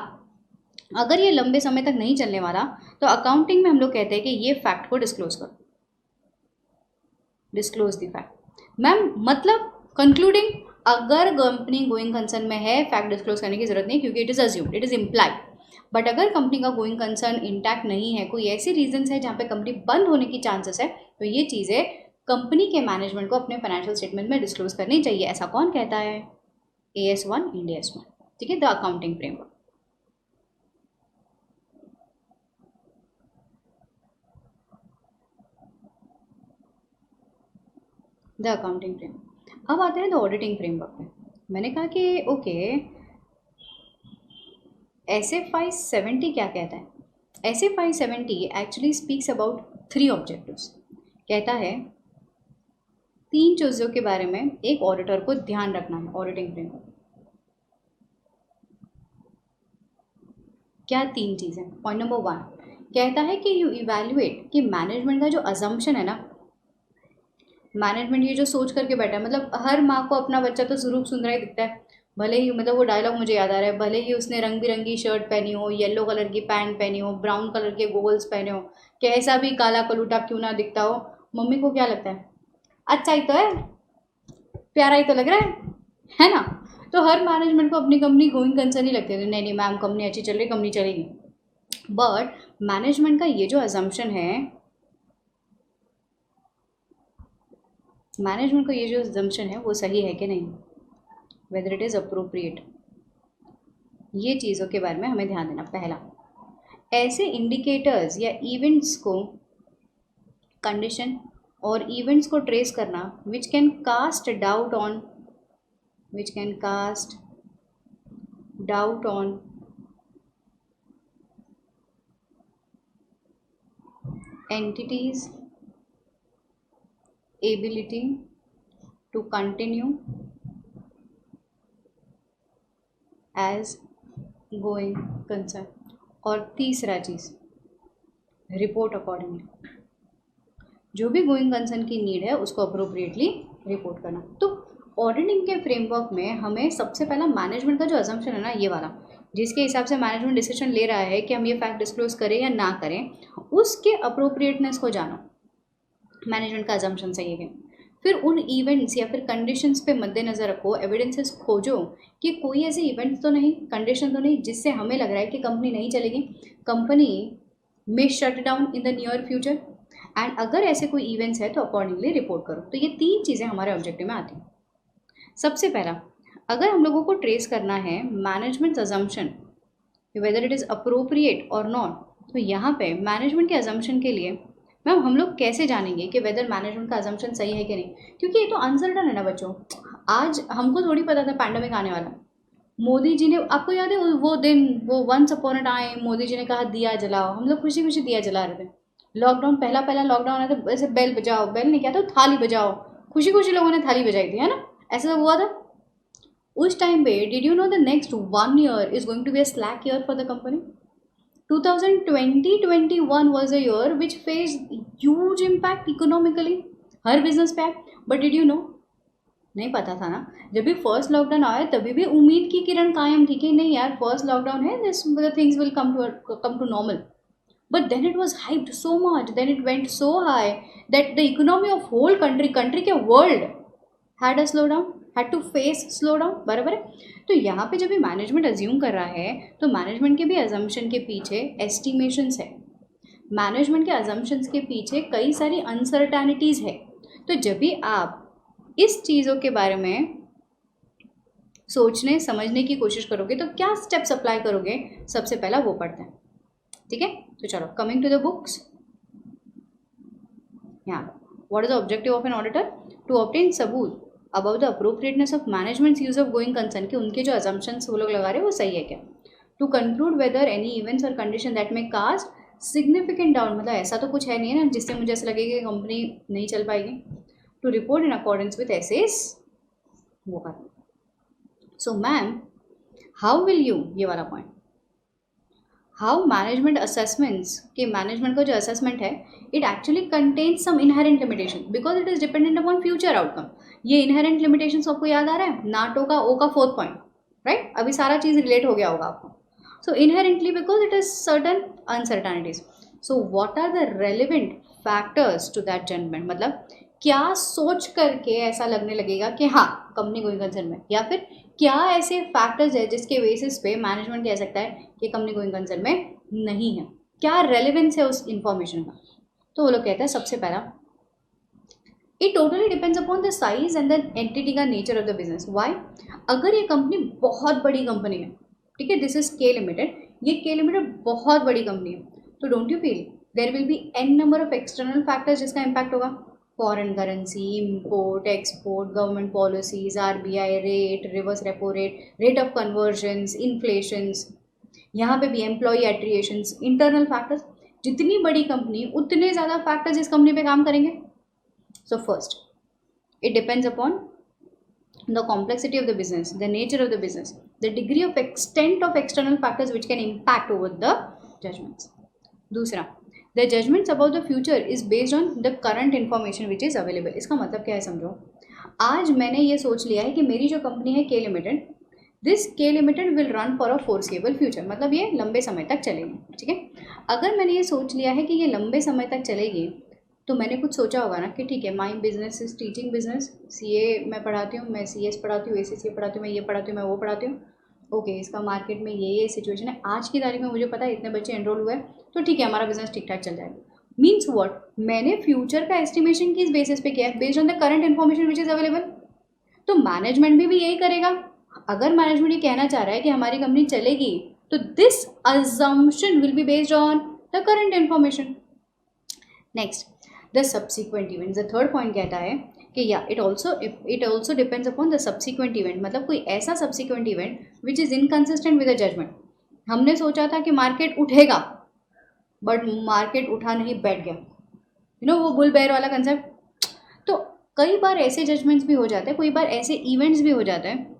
अगर ये लंबे समय तक नहीं चलने वाला तो अकाउंटिंग में हम लोग कहते हैं कि ये फैक्ट को डिस्क्लोज करो, डिस्क्लोज द फैक्ट। मैम मतलब कंक्लूडिंग, अगर कंपनी गोइंग कंसर्न में है फैक्ट डिस्क्लोज करने की जरूरत नहीं, क्योंकि it is assumed, it is implied. But अगर कंपनी का गोइंग कंसर्न इंटैक्ट नहीं है, कोई ऐसे रीजंस है जहाँ पे कंपनी बंद होने की चांसेस है, तो ये चीज़ें कंपनी के मैनेजमेंट को अपने फाइनेंशियल स्टेटमेंट में डिस्क्लोज करनी चाहिए। ऐसा कौन कहता है? AS1 इंडिया AS1, ठीक है, the accounting framework. The accounting framework. अब आते हैं द ऑडिटिंग फ्रेमवर्क में। मैंने कहा कि ओके, SF 570 क्या कहता है? SF 570 actually speaks about 3 objectives. कहता है 3 चीज़ों के बारे में एक ऑडिटर को ध्यान रखना है ऑडिटिंग फ्रेमवर्क। क्या 3 चीज़ें? पॉइंट नंबर 1 कहता है कि यू इवैल्यूएट कि मैनेजमेंट का जो अजम्पशन है ना, मैनेजमेंट ये जो सोच करके बैठा है, मतलब हर माँ को अपना बच्चा तो स्वरूप सुंदर ही दिखता है, भले ही, मतलब वो डायलॉग मुझे याद आ रहा है, भले ही उसने रंग बिरंगी शर्ट पहनी हो, येलो कलर की पैंट पहनी हो, ब्राउन कलर के गोगल्स पहने हो, कैसा भी काला कलूटा क्यों ना दिखता हो, मम्मी को क्या लगता है? अच्छा ही तो है, प्यारा ही तो लग रहा है ना? तो हर मैनेजमेंट को अपनी कंपनी गोइंग कंसर्न ही लगते थे, नहीं नहीं मैम कंपनी अच्छी चल रही, कंपनी चलेगी। बट मैनेजमेंट का ये जो अजम्पशन है, मैनेजमेंट का ये जो अजम्पशन है वो सही है कि नहीं, वेदर इट इज़ अप्रोप्रिएट, ये चीज़ों के बारे में हमें ध्यान देना। पहला, ऐसे इंडिकेटर्स या इवेंट्स को, कंडीशन और इवेंट्स को ट्रेस करना which can cast doubt on, which can cast doubt on entities ability to continue as going concern। और तीसरा चीज़, रिपोर्ट अकॉर्डिंगली, जो भी गोइंग कंसर्न की नीड है उसको अप्रोप्रिएटली रिपोर्ट करना। तो ऑडिटिंग के फ्रेमवर्क में हमें सबसे पहला मैनेजमेंट का जो अजम्पशन है ना, ये वाला, जिसके हिसाब से मैनेजमेंट डिसीजन ले रहा है कि हम ये फैक्ट डिस्क्लोज करें या ना करें, उसके अप्रोप्रिएटनेस को जानो, मैनेजमेंट का अजम्पशन सही है। फिर उन इवेंट्स या फिर कंडीशंस पे मद्देनज़र रखो, एविडेंसेस खोजो कि कोई ऐसे इवेंट्स तो नहीं, कंडीशन तो नहीं जिससे हमें लग रहा है कि कंपनी नहीं चलेगी, कंपनी में shut down in the near future, and अगर ऐसे कोई इवेंट्स है तो अकॉर्डिंगली रिपोर्ट करो। तो ये 3 चीज़ें हमारे ऑब्जेक्टिव में आती हैं। सबसे पहला, अगर हम लोगों को ट्रेस करना है management assumption whether it is appropriate और नॉट, तो यहाँ पे मैनेजमेंट के अजम्पशन के लिए मैम हम लोग कैसे जानेंगे कि वेदर मैनेजमेंट का अजम्पशन सही है कि नहीं? क्योंकि ये तो अनसर्टन है ना बच्चों। आज हमको थोड़ी पता था पैंडेमिक आने वाला। मोदी जी ने, आपको याद है वो दिन, वो once upon a time Modi ji ने कहा दिया जलाओ, हम लोग खुशी खुशी दिया जला रहे थे। लॉकडाउन, पहला लॉकडाउन आया था, ऐसे बेल बजाओ, बेल नहीं क्या था, थाली बजाओ, खुशी खुशी लोगों ने थाली बजाई थी, है ना? ऐसा सब हुआ था उस टाइम पे। Did you know the next 1 year is going to be a slack year for the company? 2020-21 was a year which faced huge impact economically, हर बिजनेस पे आए। बट डिड यू नो, नहीं पता था ना। जब भी फर्स्ट लॉकडाउन आया तभी भी उम्मीद की किरण कायम थी कि नहीं यार फर्स्ट लॉकडाउन है, this things will come to normal. But then it was hyped so much, then it went so high that the economy of whole country के world had a slowdown, had to face slowdown, बराबर है। तो यहाँ पे जब भी management assume कर रहा है तो मैनेजमेंट के भी अजम्पशन के पीछे एस्टिमेशंस है, मैनेजमेंट के अजम्पशंस के पीछे कई सारी अनसर्टेनिटीज़ है। तो जब भी आप इस चीज़ों के बारे में सोचने समझने की कोशिश करोगे तो क्या स्टेप्स अप्लाई करोगे, सबसे पहला वो पढ़ते हैं, ठीक है? तो चलो, कमिंग टू द बुक्स, यहाँ what is the objective of an auditor? To obtain सबूत about the appropriateness of management use of going concern, कि उनके जो अजम्पशंस वो लोग लगा रहे हैं वो सही है क्या। To conclude whether any events और condition that may cast significant down, मतलब ऐसा तो कुछ है नहीं है ना जिससे मुझे ऐसा लगे कि कंपनी नहीं चल पाएगी। To report in accordance with assess वो करें। So ma'am, how will you, ये वाला पॉइंट, हाउ मैनेजमेंट असेसमेंट्स के मैनेजमेंट का जो असेसमेंट है, it actually contains some inherent limitation because it is dependent upon future outcome. ये इनहेरेंट लिमिटेशन आपको याद आ रहा है, नाटो का ओ का फोर्थ पॉइंट, राइट? अभी सारा चीज रिलेट हो गया होगा आपको। So inherently because it is certain uncertainties. So what are the relevant factors to that judgement, मतलब क्या सोच करके ऐसा लगने लगेगा कि हाँ कंपनी गोइंग कंसर्न में, या फिर क्या ऐसे फैक्टर्स है जिसके बेसिस पे मैनेजमेंट कह सकता है कि कंपनी गोइंग कंसर्न में नहीं है, क्या रेलेवेंस है उस इंफॉर्मेशन का। तो वो लोग कहते हैं सबसे पहला, it totally depends upon the size and the entity का nature of the business. Why? अगर ये कंपनी बहुत बड़ी कंपनी है, ठीक है, दिस इज के लिमिटेड, ये के लिमिटेड बहुत बड़ी कंपनी है, तो don't you feel there will be an number of external factors जिसका इम्पैक्ट होगा। Foreign currency, import export, government policies, RBI rate, reverse repo rate, rate of convergence, inflations, यहाँ पे भी एम्प्लॉई एट्रिएशंस, इंटरनल फैक्टर्स। जितनी बड़ी company उतने ज़्यादा factors इस कंपनी पे काम करेंगे। So first, it depends upon the complexity of the business, the nature of the business, the degree of extent of external factors which can impact over the judgments. दूसरा, the judgments about the future is based on the current information which is available. इसका मतलब क्या है समझो। आज मैंने ये सोच लिया है कि मेरी जो कंपनी है के लिमिटेड, दिस के limited will run for a foreseeable future, मतलब ये लंबे समय तक चलेगी, ठीक है। अगर मैंने ये सोच लिया है कि ये लंबे समय तक चलेगी, तो मैंने कुछ सोचा होगा ना कि ठीक है, my business is teaching business, CA मैं पढ़ाती हूँ, मैं सीएस पढ़ाती हूँ, एसीसी पढ़ाती हूँ, मैं ये पढ़ाती हूँ, मैं वो पढ़ाती हूँ। ओके, इसका मार्केट में ये सिचुएशन है, आज की तारीख में मुझे पता है इतने बच्चे एनरोल हुए हैं, तो ठीक है हमारा बिजनेस ठीक ठाक चल जाएगा। मीन्स व्हाट, मैंने फ्यूचर का एस्टिमेशन किस बेसिस पे किया है? Based on the current information which is available. तो मैनेजमेंट भी यही करेगा। अगर मैनेजमेंट ये कहना चाह रहा है कि हमारी कंपनी चलेगी, तो this assumption will be based on the current information. Next, the subsequent event, the third point कहता है कि या it also depends upon the subsequent event, मतलब कोई ऐसा subsequent event which is inconsistent with the judgment. हमने सोचा था कि मार्केट उठेगा, बट मार्केट उठा नहीं, बैठ गया, यू नो वो बुल बेयर वाला कंसेप्ट। तो कई बार ऐसे जजमेंट्स भी हो जाते हैं, कई बार ऐसे इवेंट्स भी हो जाते हैं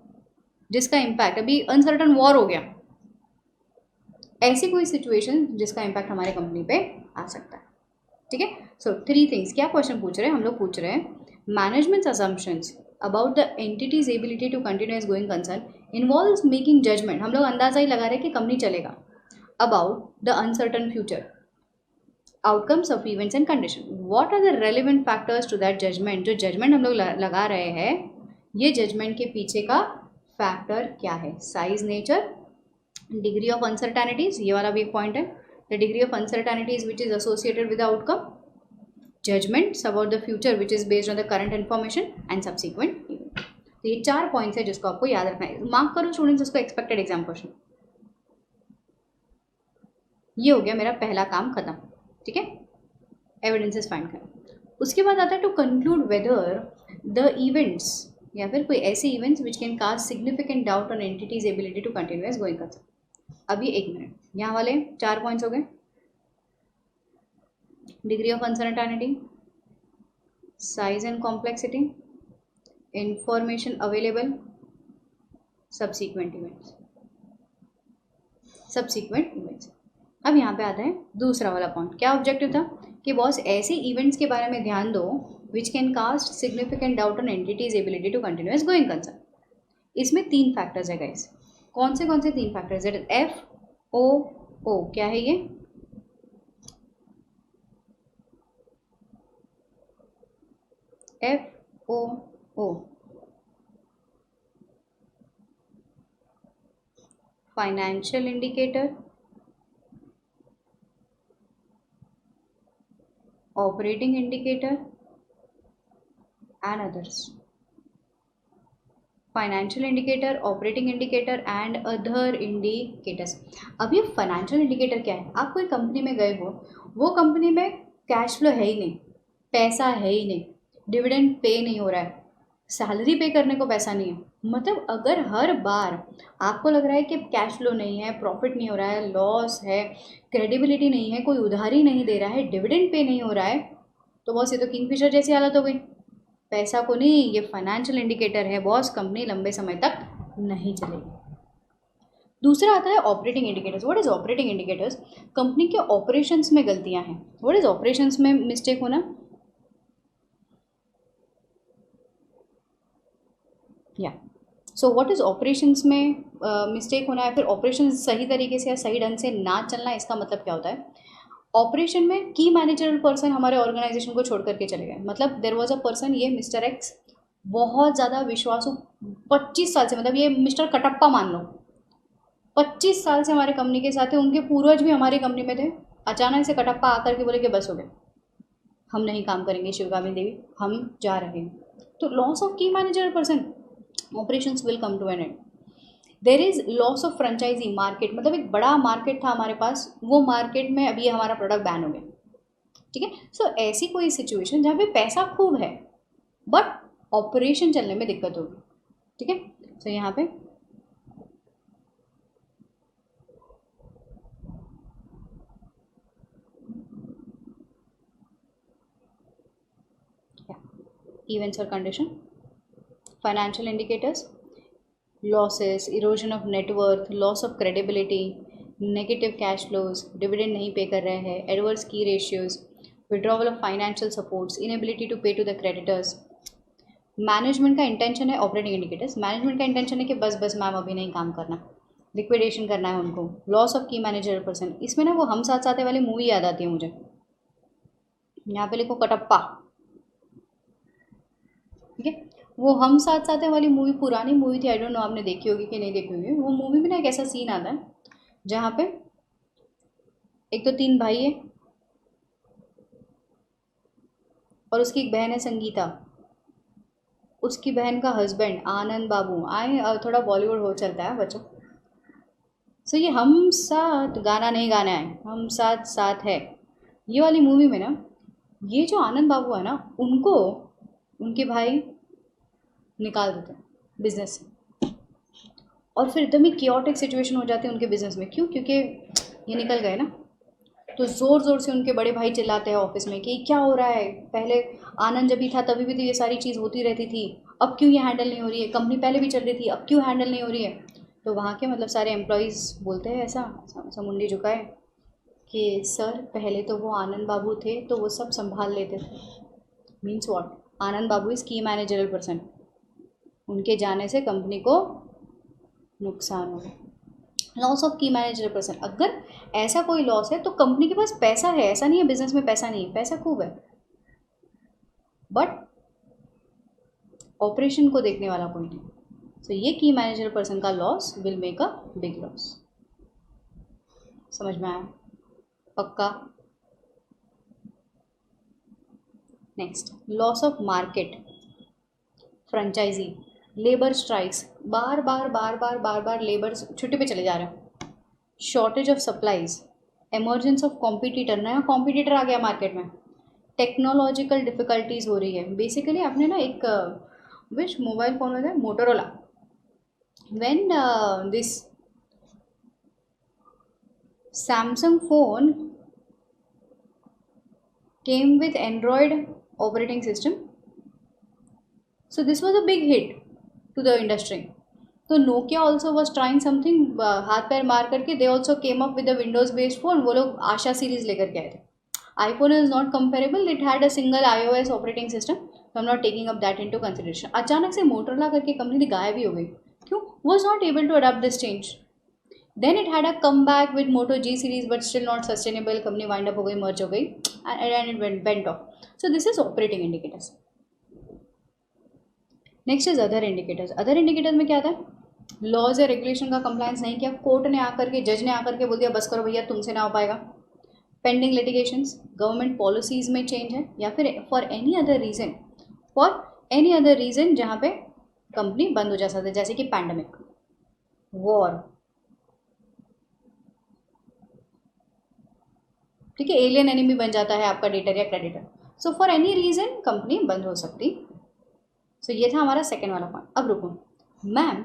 जिसका इम्पैक्ट, अभी अनसर्टन वॉर हो गया, ऐसी कोई सिचुएशन जिसका इम्पैक्ट हमारे कंपनी पे आ सकता है, ठीक है। सो 3 थिंग्स, क्या क्वेश्चन पूछ रहे हैं हम लोग? पूछ रहे हैं management assumptions about the entity's ability to continue as going concern involves making judgment, हम लोग अंदाजा ही लगा रहे हैं कि कंपनी चलेगा, about the uncertain future, outcomes of events and condition, what are the relevant factors to that judgment. जो judgment हम लोग लगा रहे हैं, ये जजमेंट के पीछे का फैक्टर क्या है? Size, nature, degree of uncertainties, ये वाला भी एक पॉइंट है, the degree of uncertainties which is associated with the outcome, judgments about the future which is based on the current information and subsequent event। तो ये 4 points है जिसको आपको याद रखना है। मार्क करो स्टूडेंट्स उसको, एक्सपेक्टेड एग्जाम क्वेश्चन। ये हो गया मेरा पहला काम खत्म, ठीक है, एविडेंसेस फाइंड करना। उसके बाद आता है to conclude whether the events, या फिर कोई ऐसे events which can cast significant doubt on entity's ability to continue as going concern. अभी एक मिनट, यहाँ वाले 4 पॉइंट्स हो गए, degree of uncertainty, size and complexity, information available, subsequent events, subsequent events. अब यहाँ पे आता है दूसरा वाला पॉइंट, क्या ऑब्जेक्टिव था कि बॉस ऐसे इवेंट्स के बारे में ध्यान दो which can cast significant doubt on entity's ability to continue as going concern. इसमें 3 फैक्टर्स है गाइस, कौन से 3 फैक्टर्स है? एफ ओ ओ, क्या है ये? F O O, financial indicator, operating indicator and others. Financial indicator, operating indicator and other indicators. अब ये फाइनेंशियल इंडिकेटर क्या है? आप कोई कंपनी में गए हो, वो कंपनी में कैश फ्लो है ही नहीं, पैसा है ही नहीं, डिविडेंड पे नहीं हो रहा है, सैलरी पे करने को पैसा नहीं है, मतलब अगर हर बार आपको लग रहा है कि कैश फ्लो नहीं है, प्रॉफिट नहीं हो रहा है, लॉस है, क्रेडिबिलिटी नहीं है, कोई उधारी नहीं दे रहा है, डिविडेंड पे नहीं हो रहा है, तो बस ये तो किंगफिशर जैसी हालत हो गई। पैसा को नहीं, ये फाइनेंशियल इंडिकेटर है बॉस, कंपनी लंबे समय तक नहीं चलेगी। दूसरा आता है operating indicators. What is operating indicators? Company के ऑपरेशंस में गलतियां हैं। व्हाट इज ऑपरेशंस में मिस्टेक होना? या सो व्हाट इज ऑपरेशंस में मिस्टेक होना, या फिर ऑपरेशन सही तरीके से या सही ढंग से ना चलना, इसका मतलब क्या होता है? ऑपरेशन में की मैनेजरल पर्सन हमारे ऑर्गेनाइजेशन को छोड़ करके चले गए। मतलब देर वॉज अ पर्सन, ये मिस्टर एक्स, बहुत ज़्यादा विश्वासु, 25 साल से, मतलब ये मिस्टर कटप्पा मान लो, 25 साल से हमारे कंपनी के साथ है, उनके पूर्वज भी हमारी कंपनी में थे। अचानक से कटप्पा आकर के बोले कि बस हो गया, हम नहीं काम करेंगे शिवगामी देवी, हम जा रहे हैं। तो loss of key manager person, operations will come to an end. There is loss of franchisee market, मतलब एक बड़ा मार्केट था हमारे पास, वो मार्केट में अभी हमारा प्रोडक्ट बैन हो गया। ठीक है, सो ऐसी कोई सिचुएशन जहाँ पे पैसा खूब है बट ऑपरेशन चलने में दिक्कत होगी। ठीक है, सो यहाँ पे events or condition, financial indicators, losses, erosion of net worth, loss of credibility, negative cash flows, dividend नहीं पे कर रहे हैं, adverse key ratios, withdrawal of financial supports, inability to pay to the creditors. Management का intention है operating indicators, management का intention है कि बस बस मैम अभी नहीं काम करना, लिक्विडेशन करना है उनको। Loss of key manager person, इसमें ना वो हम साथ साथ वाली मूवी याद आती है मुझे, यहाँ पे लिखो कटप्पा। ठीक है, वो हम साथ साथ है वाली मूवी पुरानी मूवी थी, आई डोंट नो आपने देखी होगी कि नहीं देखी होगी। वो मूवी में ना एक ऐसा सीन आता है जहाँ पे एक तो 3 भाई है और उसकी एक बहन है संगीता, उसकी बहन का हस्बैंड आनंद बाबू। आए थोड़ा बॉलीवुड हो चलता है बच्चों। सो ये हम साथ गाना नहीं गाना है, हम साथ साथ है, ये वाली मूवी में ना ये जो आनंद बाबू है ना, उनको उनके भाई निकाल देते हैं बिजनेस से, और फिर एकदम ही क्योटिक सिचुएशन हो जाती है उनके बिजनेस में। क्यों? क्योंकि ये निकल गए ना। तो ज़ोर ज़ोर से उनके बड़े भाई चिल्लाते हैं ऑफिस में कि क्या हो रहा है, पहले आनंद जब भी था तभी भी तो ये सारी चीज़ होती रहती थी, अब क्यों ये हैंडल नहीं हो रही है, कंपनी पहले भी चल रही थी, अब क्यों हैंडल नहीं हो रही है। तो वहाँ के मतलब सारे एम्प्लॉयज़ बोलते हैं ऐसा, ऐसा मुंडी झुकाए कि सर पहले तो वो आनंद बाबू थे तो वो सब संभाल लेते थे। Means what? Anand Babu is की मैनेजरल पर्सन, उनके जाने से कंपनी को नुकसान होगा। Loss of key manager person, अगर ऐसा कोई लॉस है तो कंपनी के पास पैसा है, ऐसा नहीं है बिजनेस में पैसा नहीं है, पैसा खूब है, बट ऑपरेशन को देखने वाला कोई नहीं। सो ये की मैनेजर पर्सन का loss will make a big loss. समझ में आया? पक्का? Next, loss of market, franchisee, labour strikes, बार बार बार बार बार बार लेबर छुट्टी पे चले जा रहे हैं, shortage of supplies, emergence of competitor, नया कॉम्पिटिटर आ गया मार्केट में, टेक्नोलॉजिकल डिफ़िकल्टीज हो रही है। बेसिकली आपने ना एक विच मोबाइल फ़ोन होता है, Motorola, when this Samsung phone came with Android operating system, so this was a big hit to the industry. तो Nokia also was trying something, हाथ पैर मार करके they also came up with the Windows based phone, वो लोग Asha series लेकर के आए थे। IPhone is not comparable, it had a single iOS operating system, तो I am not taking up that into consideration. अचानक से मोटरोला करके कंपनी गायब ही हो गई, क्यों? Was not able to adopt this change. Then it had a come back with Moto G series but still not sustainable, company wind up हो गई, merge हो गई and it went off. So this is operating indicators. Next is other indicators. Other indicators में क्या आता है? Laws या regulation का कंप्लायंस नहीं किया, कोर्ट ने आकर के, जज ने आकर के बोल दिया बस करो भैया तुमसे ना हो पाएगा। पेंडिंग लिटिगेशंस, गवर्नमेंट पॉलिसीज में चेंज है, या फिर फॉर एनी अदर रीज़न जहाँ पे कंपनी बंद हो जा सकती है, जैसे कि पैंडमिक, वॉर, ठीक है, एलियन एनिमी बन जाता है आपका डेटर या creditor. So for any reason company बंद हो सकती। सो ये था हमारा सेकेंड वाला पॉइंट। अब रुको मैम,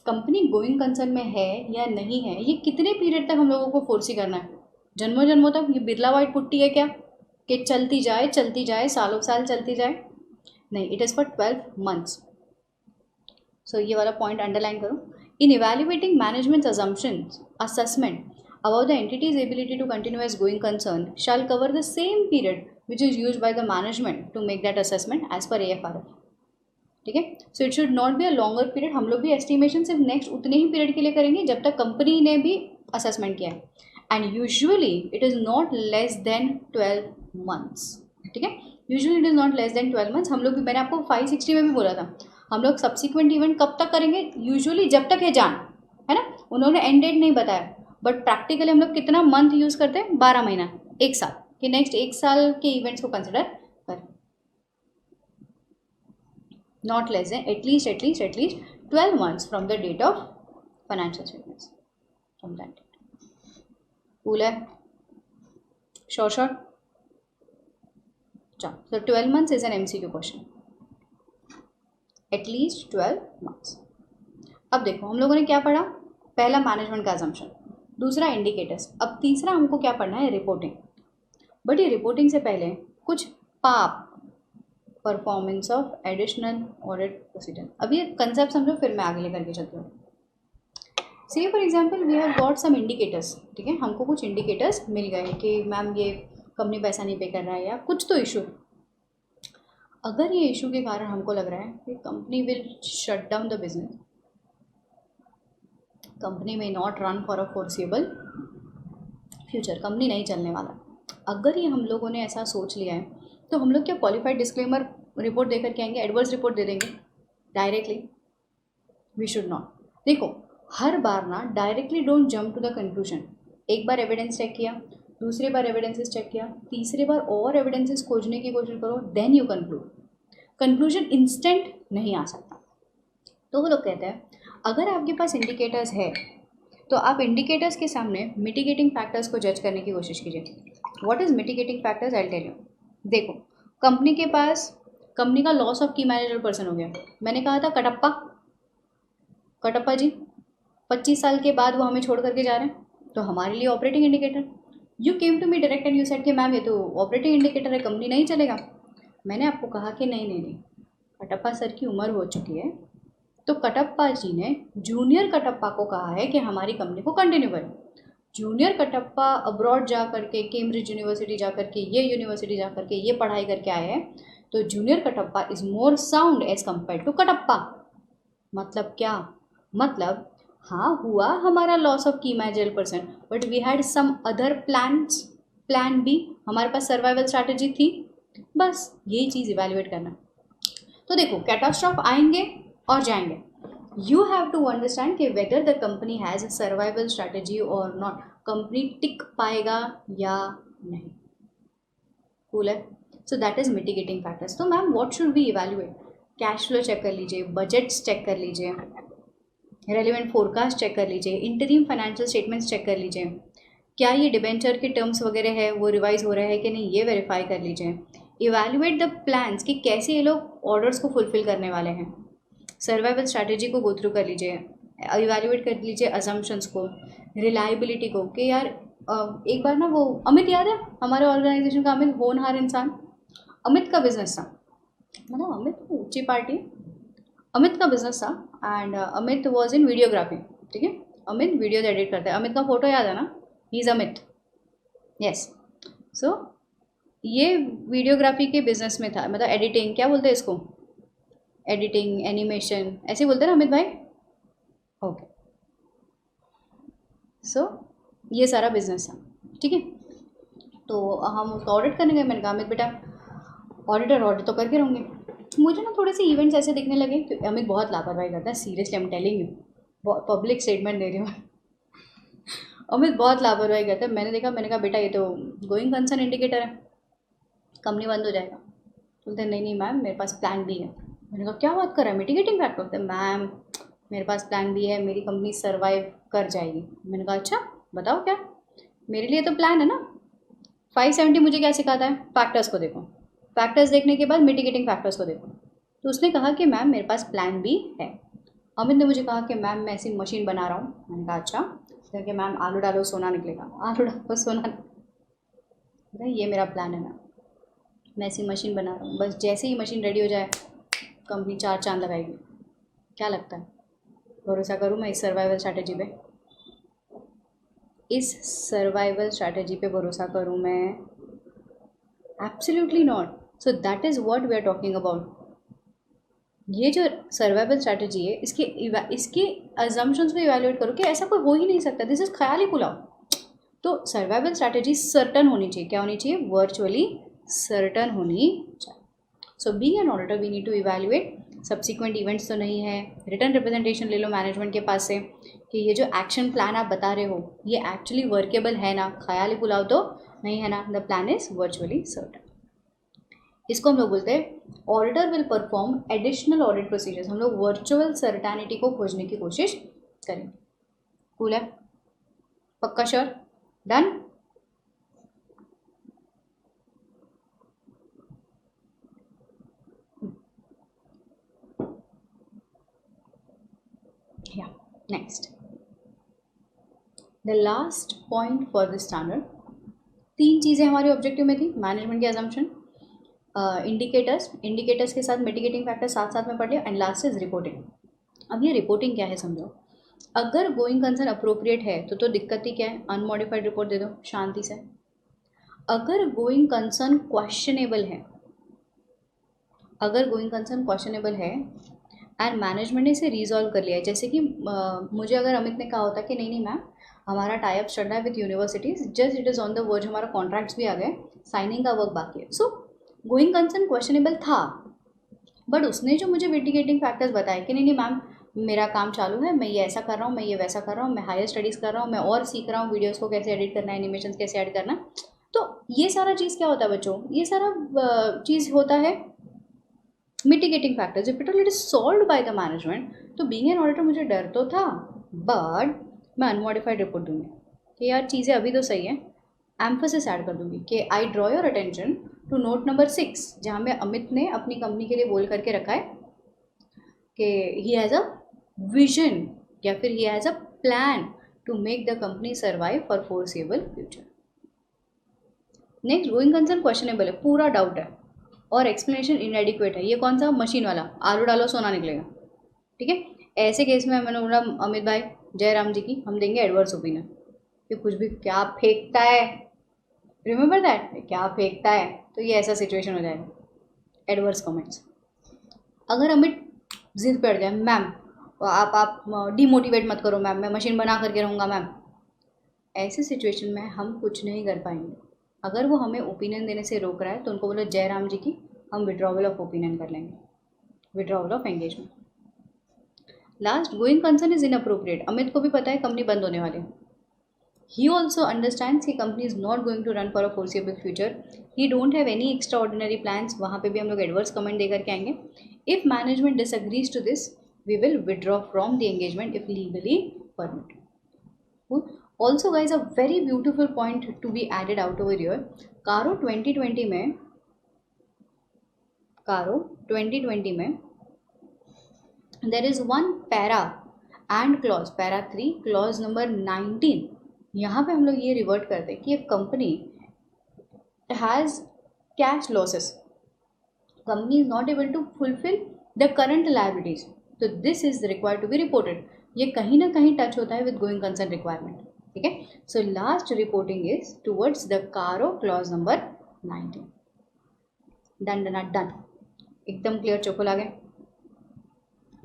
कंपनी गोइंग कंसर्न में है या नहीं है, ये कितने पीरियड तक हम लोगों को फोर्सी करना है? जन्मों जन्मों तक? ये बिरला वाइट पुट्टी है क्या कि चलती जाए सालों साल चलती जाए? नहीं, it is for 12 months. So ये वाला पॉइंट अंडरलाइन करो। In evaluating management assessment about the entity's ability to continue as going concern shall cover the same period which is used by the management to make that assessment as per AFRF। ठीक है, so it should not be a longer period. हम लोग भी estimation सिर्फ next उतने ही period के लिए करेंगे जब तक कंपनी ने भी असेसमेंट किया है, and usually it is not less than 12 months. ठीक है, usually it is not less than 12 months. हम लोग भी, मैंने आपको 560 में भी बोला था, हम लोग सब्सिक्वेंट इवेंट कब तक करेंगे, यूजुअली जब तक है जान, है ना। उन्होंने एंड डेट नहीं बताया, बट प्रैक्टिकली हम लोग कितना मंथ यूज़ करते हैं, 12 महीना, एक साल, कि नेक्स्ट एक साल के इवेंट्स को कंसिडर करें। Not less than at least 12 months from the date of financial statements, from that date। cool है, short चलो, so 12 months is an MCQ question, at least 12 months। अब देखो हम लोगों ने क्या पढ़ा, पहला मैनेजमेंट का assumption, दूसरा इंडिकेटर्स, अब तीसरा हमको क्या पढ़ना है, रिपोर्टिंग। बट ये रिपोर्टिंग से पहले कुछ पाप, performance of additional audit procedure, अब ये कंसेप्ट समझो, फिर मैं आगे लेकर के चलती हूँ। See for example we have got some indicators. ठीक है, हमको कुछ इंडिकेटर्स मिल गए कि मैम ये कंपनी पैसा नहीं पे कर रहा है या कुछ तो इशू। अगर ये इशू के कारण हमको लग रहा है कि company will shut down the business, company may not run for a foreseeable future, company नहीं चलने वाला, अगर ये हम लोगों ने ऐसा सोच लिया है, तो हम लोग क्या क्वालिफाइड डिस्क्लेमर रिपोर्ट देकर के आएंगे, एडवर्स रिपोर्ट दे देंगे डायरेक्टली? We should not. देखो हर बार ना directly don't jump to the conclusion. एक बार एविडेंस चेक किया, दूसरी बार एविडेंसेस चेक किया, तीसरी बार और एविडेंसेस खोजने की कोशिश करो, then you conclude. Conclusion instant नहीं आ सकता। तो वो लोग कहते हैं अगर आपके पास इंडिकेटर्स है तो आप इंडिकेटर्स के सामने मिटिगेटिंग फैक्टर्स को जज करने की कोशिश कीजिए। What is mitigating factors, I will tell you. देखो कंपनी के पास, कंपनी का loss of key manager person हो गया, मैंने कहा था कटप्पा जी 25 साल के बाद वो हमें छोड़ करके जा रहे हैं, तो हमारे लिए operating indicator. You came to me direct and you said कि मैम ये तो ऑपरेटिंग इंडिकेटर है, कंपनी नहीं चलेगा। मैंने आपको कहा कि नहीं, कटप्पा सर की उम्र हो चुकी है, तो कटप्पा जी ने जूनियर कटप्पा को कहा है कि हमारी कंपनी को कंटिन्यू करें। जूनियर कटप्पा अब्रॉड जा करके, केम्ब्रिज यूनिवर्सिटी जा करके, ये यूनिवर्सिटी जा करके ये पढ़ाई करके आए हैं, तो junior Kattappa is more sound as compare to Kattappa. मतलब क्या, मतलब हाँ हुआ हमारा loss of key managerial person, but we had some other plans, plan B, हमारे पास सर्वाइवल स्ट्रैटेजी थी, बस यही चीज़ इवेल्युएट करना। तो देखो कैटास्ट्रॉफ आएंगे और जाएंगे, यू हैव टू अंडरस्टैंड कि whether the company has a survival strategy और नॉट, कंपनी टिक पाएगा या नहीं। कूल है, so that is mitigating factors. तो ma'am what should be evaluate, cash flow check कर लीजिए, बजट्स चेक कर लीजिए, रेलिवेंट फोरकास्ट चेक कर लीजिए, इंटरिम फाइनेंशियल स्टेटमेंट्स चेक कर लीजिए, क्या ये डिबेंचर के टर्म्स वगैरह है वो रिवाइज हो रहा है कि नहीं, ये वेरीफाई कर लीजिए। इवैल्यूएट द प्लान्स कि कैसे ये लोग ऑर्डर्स को फुलफिल करने वाले हैं, सर्वाइवल स्ट्रैटेजी को गो थ्रू कर लीजिए, इवैल्यूएट कर लीजिए अजम्पशंस को, रिलायबिलिटी को, कि यार एक बार ना वो अमित याद है हमारे ऑर्गेनाइजेशन का, अमित होनहार इंसान, अमित का बिजनेस था, मतलब अमित ऊंची पार्टी, अमित का बिजनेस था and Amit was in videography. ठीक है, अमित वीडियोज एडिट करता है, अमित का फोटो याद है ना, ही इज़ अमित, यस। सो ये वीडियोग्राफी के बिजनेस में था, मतलब एडिटिंग क्या बोलते हैं इसको, एडिटिंग एनिमेशन ऐसे बोलते हैं ना अमित भाई, ओके। सो ये सारा बिजनेस था, ठीक है। तो हम उसका ऑडिट करने गए, मैंने कहा अमित बेटा ऑडिट तो करके रहूँगे। मुझे ना थोड़े से इवेंट्स ऐसे दिखने लगे कि अमित बहुत लापरवाही करता है, seriously I am telling you, public statement दे रही हूँ अमित बहुत लापरवाही करता है। मैंने देखा, मैंने कहा बेटा ये तो गोइंग कंसर्न इंडिकेटर है, कंपनी बंद हो जाएगा। बोलते नहीं मैम मेरे पास प्लान बी है। मैंने कहा क्या बात कर रहा है, मिटिगेटिंग फैक्टर? बोलते मैम मेरे पास प्लान बी है, मेरी कंपनी सर्वाइव कर जाएगी। मैंने कहा अच्छा बताओ क्या, मेरे लिए तो प्लान है ना। 570 मुझे क्या सिखाता है, फैक्टर्स को देखो, फैक्टर्स देखने के बाद मिटिगेटिंग फैक्टर्स को देखो। तो उसने कहा कि मैम मेरे पास प्लान बी है। अमित ने मुझे कहा कि मैम मैं ऐसी मशीन बना रहा हूँ। मैंने कहा अच्छा, कि मैम आलू डालो सोना निकलेगा, आलू डालो सोना, ये मेरा प्लान है मैम। मैं ऐसी मशीन बना रहा हूँ, बस जैसे ही मशीन रेडी हो जाए कंपनी 4 चांद लगाएगी। क्या लगता है, भरोसा करूँ मैं इस सर्वाइवल स्ट्रैटेजी पे? इस सर्वाइवल स्ट्रैटेजी पे भरोसा करूँ मैं? Absolutely not. So that is what we are talking about. ये जो सर्वाइवल स्ट्रैटेजी है, इसके अजम्पशंस को इवैल्यूएट करो कि ऐसा कोई हो ही नहीं सकता, दिस इज ख्याल ही पुलाव। तो सर्वाइवल स्ट्रैटेजी सर्टन होनी चाहिए। क्या होनी चाहिए? वर्चुअली सर्टन होनी चाहिए। So being an auditor we need to evaluate subsequent events तो नहीं है, रिटर्न रिप्रेजेंटेशन ले लो मैनेजमेंट के पास से कि ये जो एक्शन प्लान आप बता रहे हो ये एक्चुअली वर्केबल है ना, ख्याल ही पुलाव तो नहीं है ना, the plan is virtually certain. इसको हम लोग बोलते हैं auditor will perform additional audit procedures. हम लोग वर्चुअल सर्टेनिटी को खोजने की कोशिश करेंगे। कूल है? पक्का? श्योर? डन? या next, the last point for this standard. 3 चीज़ें हमारे ऑब्जेक्टिव में थी, मैनेजमेंट की अजम्पशन, इंडिकेटर्स के साथ मिटिगेटिंग फैक्टर साथ साथ में पढ़ लिया, एंड लास्ट इज रिपोर्टिंग। अब ये रिपोर्टिंग क्या है समझो। अगर गोइंग कंसर्न अप्रोप्रिएट है तो दिक्कत ही क्या है, अनमॉडिफाइड रिपोर्ट दे दो शांति से। अगर गोइंग कंसर्न क्वेश्चनेबल है, एंड मैनेजमेंट ने इसे रिजॉल्व कर लिया है, जैसे कि मुझे अगर अमित ने कहा होता कि नहीं मैम हमारा टाइप चल रहा है with universities, just it is on the verge, हमारा कॉन्ट्रैक्ट्स भी आ गए, साइनिंग का वर्क बाकी है। सो गोइंग कंसर्न क्वेश्चनेबल था, बट उसने जो मुझे मिटिगेटिंग फैक्टर्स बताए कि नहीं मैम मेरा काम चालू है, मैं ये ऐसा कर रहा हूँ, मैं ये वैसा कर रहा हूँ, मैं हायर स्टडीज़ कर रहा हूँ, मैं और सीख रहा हूँ वीडियोस को कैसे एडिट करना है, एनिमेशन कैसे ऐड करना है। तो ये सारा चीज़ क्या होता है बच्चों, ये सारा चीज़ होता है mitigating factors. If it is solved bye the management, तो बीइंग एन ऑडिटर मुझे डर तो था, बट मैं अनमॉडिफाइड रिपोर्ट दूंगी कि यार चीज़ें अभी तो सही है। एम्फोसिस ऐड कर दूंगी कि I draw your attention to note number 6, जहाँ में अमित ने अपनी कंपनी के लिए बोल करके रखा है कि ही हैज़ अ विजन या फिर he has a plan to make the company survive for foreseeable future. Next, going concern questionable है, पूरा डाउट है और एक्सप्लेनेशन इनएडिक्वेट है। ये कौन सा? मशीन वाला, आलू डालो सोना निकलेगा। ठीक है, ऐसे केस में मैंने बोला अमित भाई जयराम जी की हम देंगे एडवर्स ओपिनियन कि कुछ भी क्या फेंकता है, रिमेंबर दैट, क्या फेंकता है, तो ये ऐसा सिचुएशन हो जाएगा, एडवर्स कमेंट्स। अगर अमित जिद पर जाए मैम आप डिमोटिवेट मत करो मैम, मैं मशीन बना करके रहूँगा मैम, ऐसे सिचुएशन में हम कुछ नहीं कर पाएंगे। अगर वो हमें ओपिनियन देने से रोक रहा है तो उनको बोलो जयराम जी की हम विड्रॉवल ऑफ ओपिनियन कर लेंगे, withdrawal of engagement. Last, going concern is inappropriate. Amit को भी पता है कंपनी बंद होने वाली है, ही ऑल्सो अंडरस्टैंड्स कि company is not going to run for a foreseeable future, he don't have any extraordinary plans. वहाँ पे भी हम लोग एडवर्स कमेंट दे करके आएंगे। If management disagrees to this we will withdraw from the engagement if legally permitted. Cool. Also guys, a very beautiful point to be added out over here, कारो 2020 में there is one para and clause, para 3 clause number 19। यहाँ पे हम लोग ये revert करते हैं कि if company has cash losses, company is not able to fulfill the current liabilities, तो this is required to be reported. ये कहीं ना कहीं टच होता है विद गोइंग कंसर्न रिक्वायरमेंट। ठीक है, so last reporting is towards the CARO clause number 19। Done done done, एकदम क्लियर चोको लागे।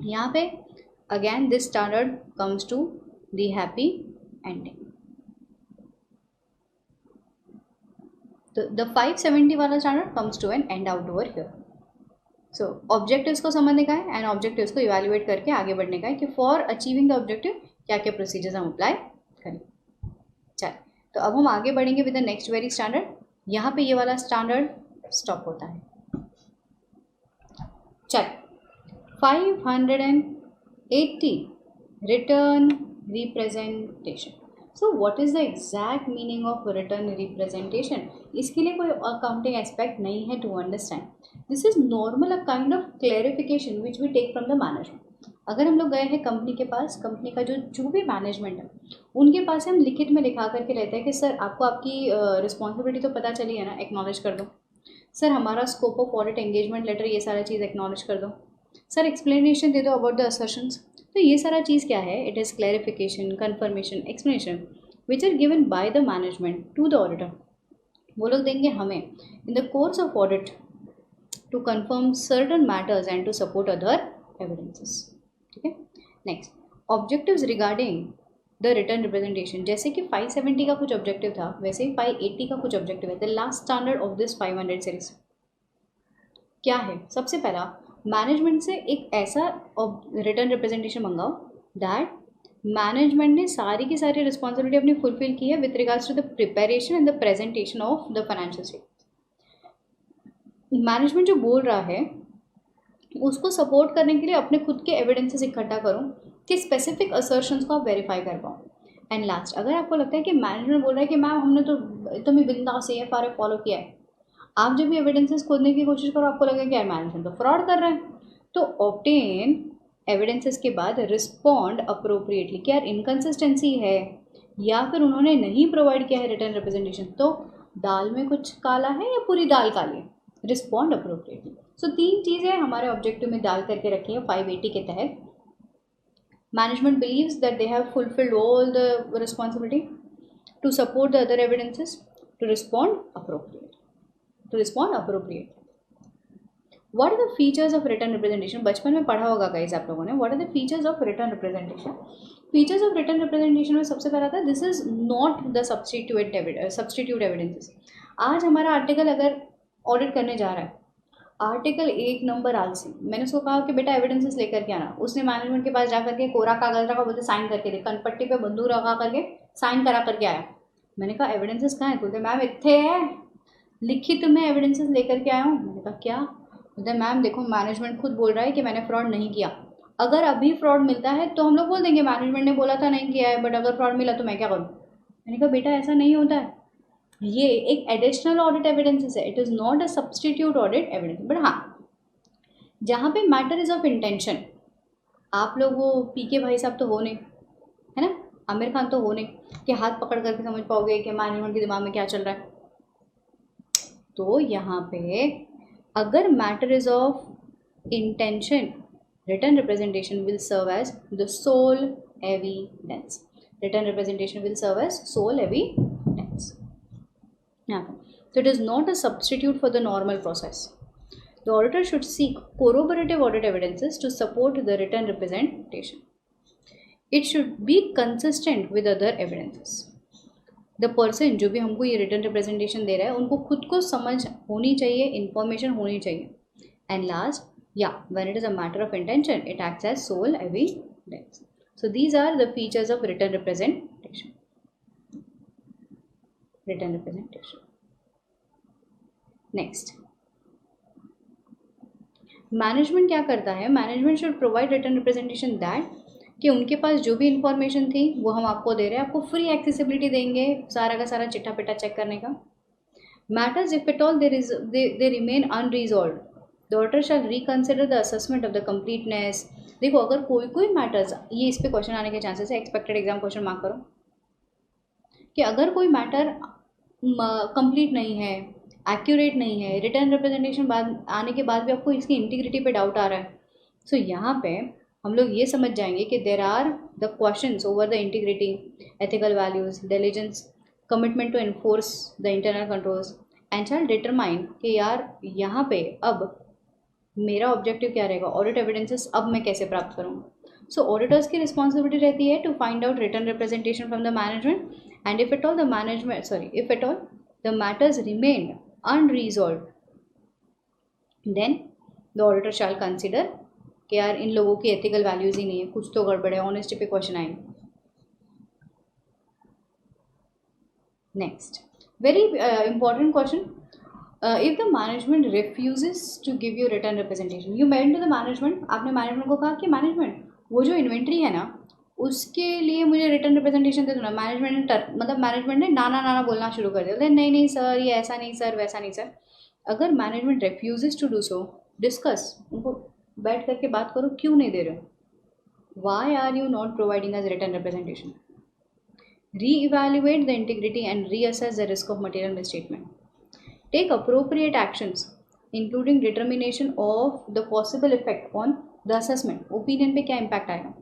यहाँ पे again this standard comes to the happy ending. तो द 570 वाला standard comes to an end out over here. So objectives को समझने का है एंड ऑब्जेक्टिव्स को इवैल्यूएट करके आगे बढ़ने का है कि फॉर अचीविंग द ऑब्जेक्टिव क्या क्या प्रोसीजर्स हम अप्लाई करें। चल, तो अब हम आगे बढ़ेंगे with the next very standard. यहाँ पे ये वाला स्टैंडर्ड स्टॉप होता है। चल, 580 written representation. So what is the exact meaning of written representation? इसके लिए कोई अकाउंटिंग एस्पेक्ट नहीं है to understand. This is normal a kind of clarification which we take from the management. अगर हम लोग गए हैं कंपनी के पास, कंपनी का जो भी मैनेजमेंट है उनके पास हम लिखित में लिखा करके रहते हैं कि सर आपको आपकी रिस्पॉन्सिबिलिटी तो पता चली है ना, एक्नॉलेज कर दो। सर हमारा scope of audit, engagement letter, ये सारा चीज़ एक्नॉलेज कर दो। सर एक्सप्लेनेशन दे दो अबाउट द असर्शंस। तो ये सारा चीज़ क्या है? It is clarification, confirmation, explanation which are given by the management to the auditor. वो लोग देंगे हमें in the course of audit to confirm certain matters and to support other evidences. ठीक है। Next, objectives regarding the written representation. जैसे कि 570 का कुछ ऑब्जेक्टिव था, वैसे ही 580 का कुछ ऑब्जेक्टिव है। The last standard of this 500 series क्या है? सबसे पहला, मैनेजमेंट से एक ऐसा रिटर्न रिप्रेजेंटेशन मंगाओ दैट मैनेजमेंट ने सारी की सारी रिस्पॉन्सिबिलिटी अपनी फुलफिल की है with regards to the preparation and the presentation of the financial statement. Management जो बोल रहा है उसको सपोर्ट करने के लिए अपने खुद के एविडेंसेस इकट्ठा करो कि स्पेसिफिक असर्शंस को आप वेरीफाई कर पाओ। एंड लास्ट, अगर आपको लगता है कि मैनेजमेंट बोल रहा है कि मैम हमने तो एकदम ही बिंदास AFR फॉलो किया है, आप जब भी एविडेंसेस खोजने की कोशिश करो आपको लगे कि यार मैनेजमेंट तो फ्रॉड कर रहा है, तो ऑब्टेन एविडेंसेस के बाद रिस्पॉन्ड अप्रोप्रिएटली कि यार इनकन्सिस्टेंसी है या फिर उन्होंने नहीं प्रोवाइड किया है रिटर्न रिप्रेजेंटेशन, तो दाल में कुछ काला है या पूरी दाल काली है। Respond appropriately. सो 3 चीज़ें हमारे ऑब्जेक्टिव में डाल करके रखी है 580 के तहत। Management believes that they have fulfilled all the responsibility to support the other evidences to respond appropriate. What are the features of written representation? बचपन में पढ़ा होगा गाइस आप लोगों ने। What are the features of written representation? Features of written representation में सबसे पहला था this is not the substitute evidences. आज हमारा आर्टिकल अगर ऑडिट करने जा रहा है, आर्टिकल 1 नंबर आलसी, मैंने उसको कहा कि बेटा एविडेंसेस लेकर के आना, उसने मैनेजमेंट के पास जा करके कोरा कागज रखा, बोलते साइन करके दे, कनपट्टी पे बंदूक रखा करके साइन करा करके आया। मैंने कहा एविडेंसेस कहाँ है? बोलते मैम इतने है, लिखित में एविडेंसेस लेकर के आया हूँ। मैंने कहा क्या? बोलते मैम देखो मैनेजमेंट खुद बोल रहा है कि मैंने फ्रॉड नहीं किया। अगर अभी फ्रॉड मिलता है तो हम लोग बोल देंगे मैनेजमेंट ने बोला था नहीं किया है, बट अगर फ्रॉड मिला तो मैं क्या करूँ? मैंने कहा बेटा ऐसा नहीं होता है, ये एक एडिशनल ऑडिट एविडेंसेस है, it is not a substitute audit evidence. But हाँ, जहाँ पे मैटर इज़ ऑफ इंटेंशन, आप लोग वो PK भाई साहब तो हो नहीं, है ना, आमिर खान तो हो नहीं कि हाथ पकड़ करके समझ पाओगे कि मैनेजमेंट के दिमाग में क्या चल रहा है। तो यहाँ पे अगर matter is of intention, written representation will serve as the sole evidence. Written representation will serve as sole evidence. So it is not a substitute for the normal process. The auditor should seek corroborative audit evidences to support the return representation. It should be consistent with other evidences. The person जो भी हमको ये written representation दे रहा है उनको खुद को समझ होनी चाहिए, इंफॉर्मेशन होनी चाहिए। एंड लास्ट, या when it is a matter of intention it acts as sole evidence. So these are the features of written representation. Next, management क्या करता है? Management should provide written representation that कि उनके पास जो भी इंफॉर्मेशन थी वो हम आपको दे रहे हैं, आपको फ्री एक्सेसिबिलिटी देंगे सारा का सारा चिट्ठा पिट्ठा चेक करने का। Matters if at all they remain unresolved the auditor shall reconsider the assessment of the completeness. देखो अगर कोई मैटर्स, ये इस पे क्वेश्चन आने के चांसेस है, एक्सपेक्टेड एग्जाम क्वेश्चन मार्क करो कि अगर कोई मैटर कंप्लीट नहीं है, एक्यूरेट नहीं है, रिटर्न रिप्रेजेंटेशन बाद आने के बाद भी आपको इसकी इंटीग्रिटी पे डाउट आ रहा है, सो यहाँ पे हम लोग ये समझ जाएंगे कि there are the questions over the integrity, ethical values, diligence, commitment to enforce the internal controls and shall determine कि यार यहाँ पे अब मेरा ऑब्जेक्टिव क्या रहेगा, ऑडिट एविडेंसेस अब मैं कैसे प्राप्त करूँगा। सो ऑडिटर्स की रिस्पॉन्सिबिलिटी रहती है to find out written representation from the management and if at all the matters remain unresolved, then the auditor shall consider कि यार इन लोगों की एथिकल वैल्यूज ही नहीं है, कुछ तो गड़बड़ है, ऑनेस्टी पे क्वेश्चन आएंगे। Next, very important question, if the management refuses to give you written representation, you went to the management, आपने मैनेजमेंट को कहा कि मैनेजमेंट वो जो इन्वेंट्री है ना उसके लिए मुझे रिटर्न रिप्रेजेंटेशन दे दो ना। मैनेजमेंट ने नाना बोलना शुरू कर दिया, नहीं सर ये ऐसा नहीं सर, वैसा नहीं सर। अगर management refuses to do so, discuss, उनको बैठ करके बात करो, क्यों नहीं दे रहे हो, why are you not providing us written representation. Reevaluate the integrity and reassess the risk of material misstatement. Take appropriate actions including determination of the possible effect on the assessment, opinion पे क्या impact आएगा।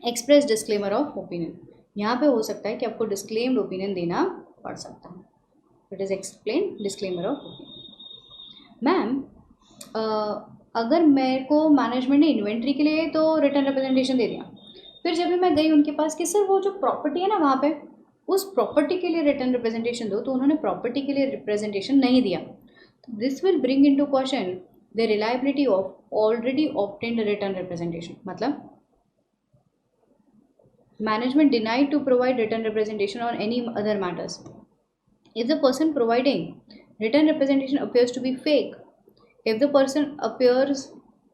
Express disclaimer of opinion, यहाँ पे हो सकता है कि आपको डिस्क्लेम्ड ओपिनियन देना पड़ सकता है। It is explain disclaimer of opinion. Ma'am अगर मेरे को मैनेजमेंट ने इन्वेंट्री के लिए तो रिटर्न रिप्रेजेंटेशन दे दिया, फिर जब भी मैं गई उनके पास कि सर वो जो प्रॉपर्टी है ना वहाँ पे उस प्रॉपर्टी के लिए रिटर्न रिप्रेजेंटेशन दो, तो उन्होंने प्रॉपर्टी के लिए रिप्रेजेंटेशन नहीं दिया। This will bring into question the reliability of already obtained written representation. मतलब management denied to provide written representation on any other matters. If the person providing written representation appears to be fake, if the person appears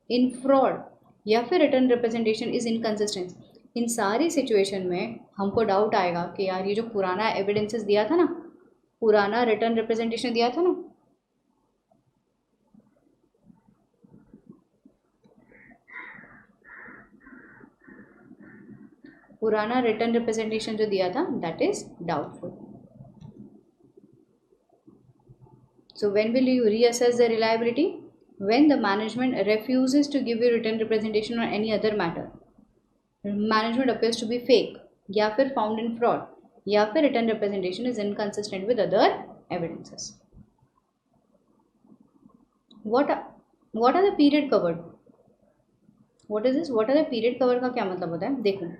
in fraud या फिर written representation is inconsistent, इन सारी situation में हमको doubt आएगा कि यार ये जो पुराना एविडेंसेस दिया था ना, पुराना रिटर्न रिप्रेजेंटेशन दिया था ना, पुराना रिटर्न रिप्रेजेंटेशन जो दिया था that is doubtful. So when will you reassess the reliability? When the management refuses to give you written representation on any other matter, management appears to be fake या फिर found in fraud या फिर written representation is inconsistent with other evidences. What are the period covered? What is this? What are the period cover का क्या मतलब होता है? देखो,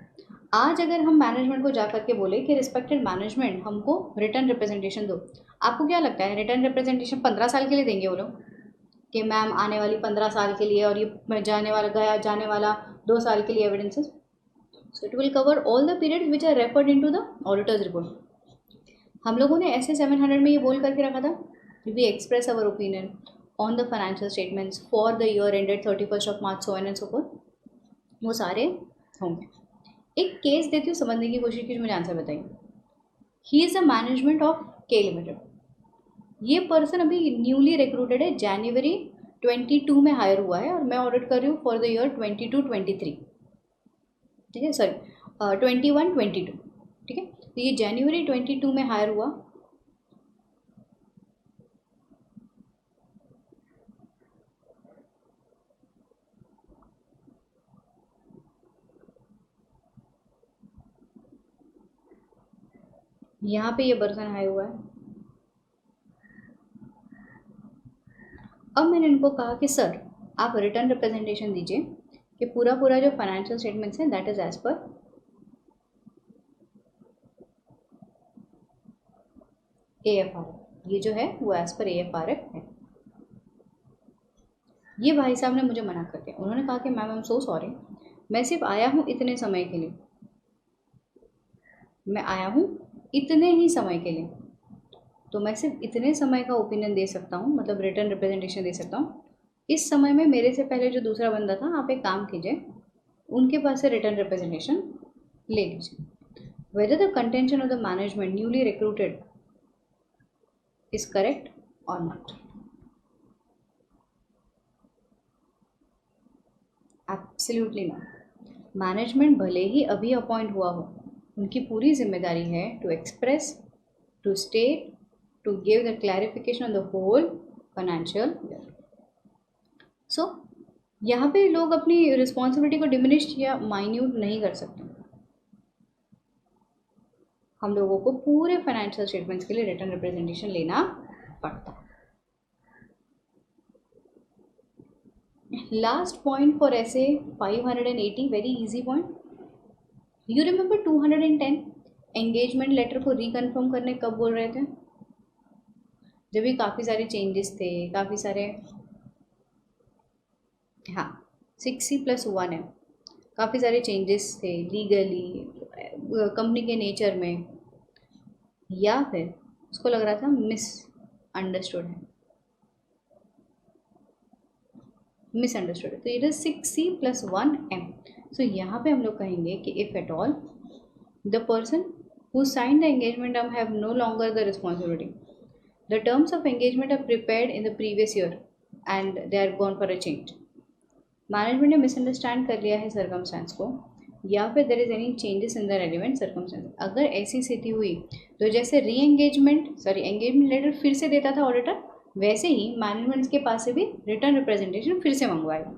आज अगर हम मैनेजमेंट को जा करके बोले कि रिस्पेक्टेड मैनेजमेंट हमको रिटर्न रिप्रेजेंटेशन दो, आपको क्या लगता है रिटर्न रिप्रेजेंटेशन 15 साल के लिए देंगे वो लोग कि मैम आने वाली 15 साल के लिए और ये जाने वाला 2 साल के लिए evidences? So it will cover all the periods which are referred into the auditor's report. हम लोगों ने ऐसे 700 में ये बोल करके रखा था we express our opinion on the financial statements for the year ended 31 March so and so fourth, वो सारे होंगे। एक केस देती हूँ, समझने की कोशिश कीजिए, मुझे आंसर बताइए। He is the management of के लिमिटेड। ये पर्सन अभी न्यूली रिक्रूटेड है, जनवरी 22 में हायर हुआ है और मैं ऑडिट कर रही हूँ फॉर द ईयर 22-23, ठीक है, सॉरी 21-22, ठीक है। तो ये जनवरी 22 में हायर हुआ, यहाँ पे ये पर्सन हायर हुआ है। अब मैंने इनको कहा कि सर आप रिटर्न रिप्रेजेंटेशन दीजिए कि पूरा जो फाइनेंशियल स्टेटमेंट्स हैं that is as per AFRF, ये जो है वो एज पर AFRF है। ये भाई साहब ने मुझे मना कर दिया, उन्होंने कहा कि ma'am I am so sorry, मैं सिर्फ आया हूँ इतने समय के लिए, मैं आया हूँ इतने ही समय के लिए, तो मैं सिर्फ इतने समय का ओपिनियन दे सकता हूँ, मतलब रिटर्न रिप्रेजेंटेशन दे सकता हूँ। इस समय में मेरे से पहले जो दूसरा बंदा था, आप एक काम कीजिए, उनके पास से रिटर्न रिप्रेजेंटेशन ले लीजिए। Whether the contention of the management newly recruited is correct और नॉट? Absolutely not. मैनेजमेंट भले ही अभी अपॉइंट हुआ हो, उनकी पूरी जिम्मेदारी है to express, to state, to give the clarification on the whole financial year. So यहाँ पे लोग अपनी रिस्पॉन्सिबिलिटी को डिमिनिश या माइन्यूट नहीं कर सकते। हम लोगों को पूरे फाइनेंशियल स्टेटमेंट्स के लिए रिटर्न रिप्रेजेंटेशन लेना पड़ता है। Last point for ISA 580, very easy point. You remember 210 engagement letter को रिकन्फर्म करने कब बोल रहे थे? जब भी काफ़ी सारे चेंजेस थे, काफ़ी सारे, हाँ 6C+1 है, काफ़ी सारे चेंजेस थे लीगली, कंपनी के नेचर में, या फिर उसको लग रहा था मिसअंडरस्टूड है, मिसअंडरस्टूड है, तो इट इज 6C+1M। सो यहाँ पे हम लोग कहेंगे कि if at all the person who sign the engagement term have no longer the responsibility, the terms of engagement are prepared in the previous year and they are gone for a change. मैनेजमेंट ने misunderstand कर लिया है circumstance को, या फिर there is any changes in the relevant circumstances. अगर ऐसी स्थिति हुई तो जैसे एंगेजमेंट लेटर फिर से देता था ऑडिटर, वैसे ही मैनेजमेंट के पास से भी रिटर्न रिप्रेजेंटेशन फिर से मंगवाएगा।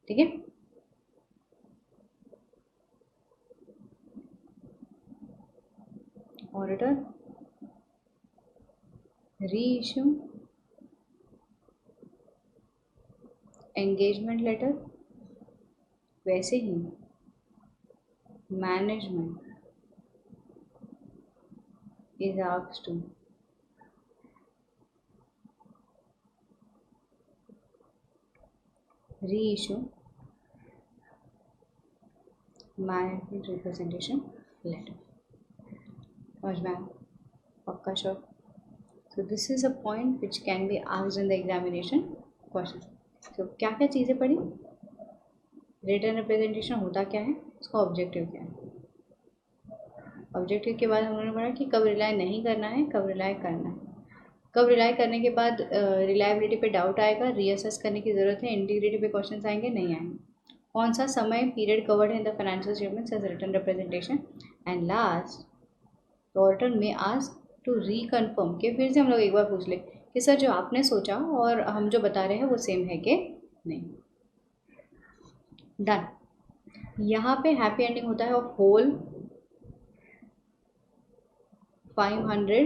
ठीक है, ऑडिटर री इश्यू एंगेजमेंट लेटर, वैसे ही management is asked to reissue management representation letter। समझ में आया? पक्का sure? So this is a point which can be asked in the examination question। So क्या क्या चीज़ें पढ़ी? रिटर्न रिप्रेजेंटेशन होता क्या है, उसका ऑब्जेक्टिव क्या है। ऑब्जेक्टिव के बाद हम लोगों ने पढ़ा कि कब रिलाय नहीं करना है, कब रिलाय करना है। कब रिलाय करने के बाद रिलायबिलिटी पे डाउट आएगा, रीअसेस करने की ज़रूरत है, इंटीग्रिटी पे क्वेश्चन आएंगे, नहीं आएंगे। कौन सा समय पीरियड कवर्ड है in the financial statements as written representation. And last, the auditor may ask to reconfirm, कि फिर से हम लोग एक बार पूछ ले कि सर जो आपने सोचा और हम जो बता रहे हैं वो सेम है कि नहीं। डन। यहाँ पे हैप्पी एंडिंग होता है ऑफ होल 500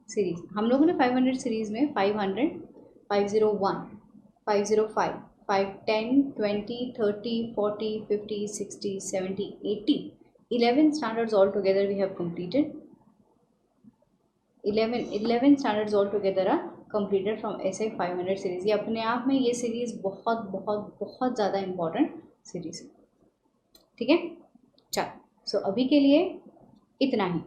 सीरीज। हम लोगों ने 500 सीरीज में 500, 501, 505, 510, 20, 30, 40, 50, 60, 70, 80, 11 standards altogether we have completed। 11 standards altogether are completed from SI 500 series. ये अपने आप में ये सीरीज बहुत बहुत बहुत ज़्यादा इम्पॉर्टेंट सीरीज है। ठीक है, चल सो अभी के लिए इतना ही।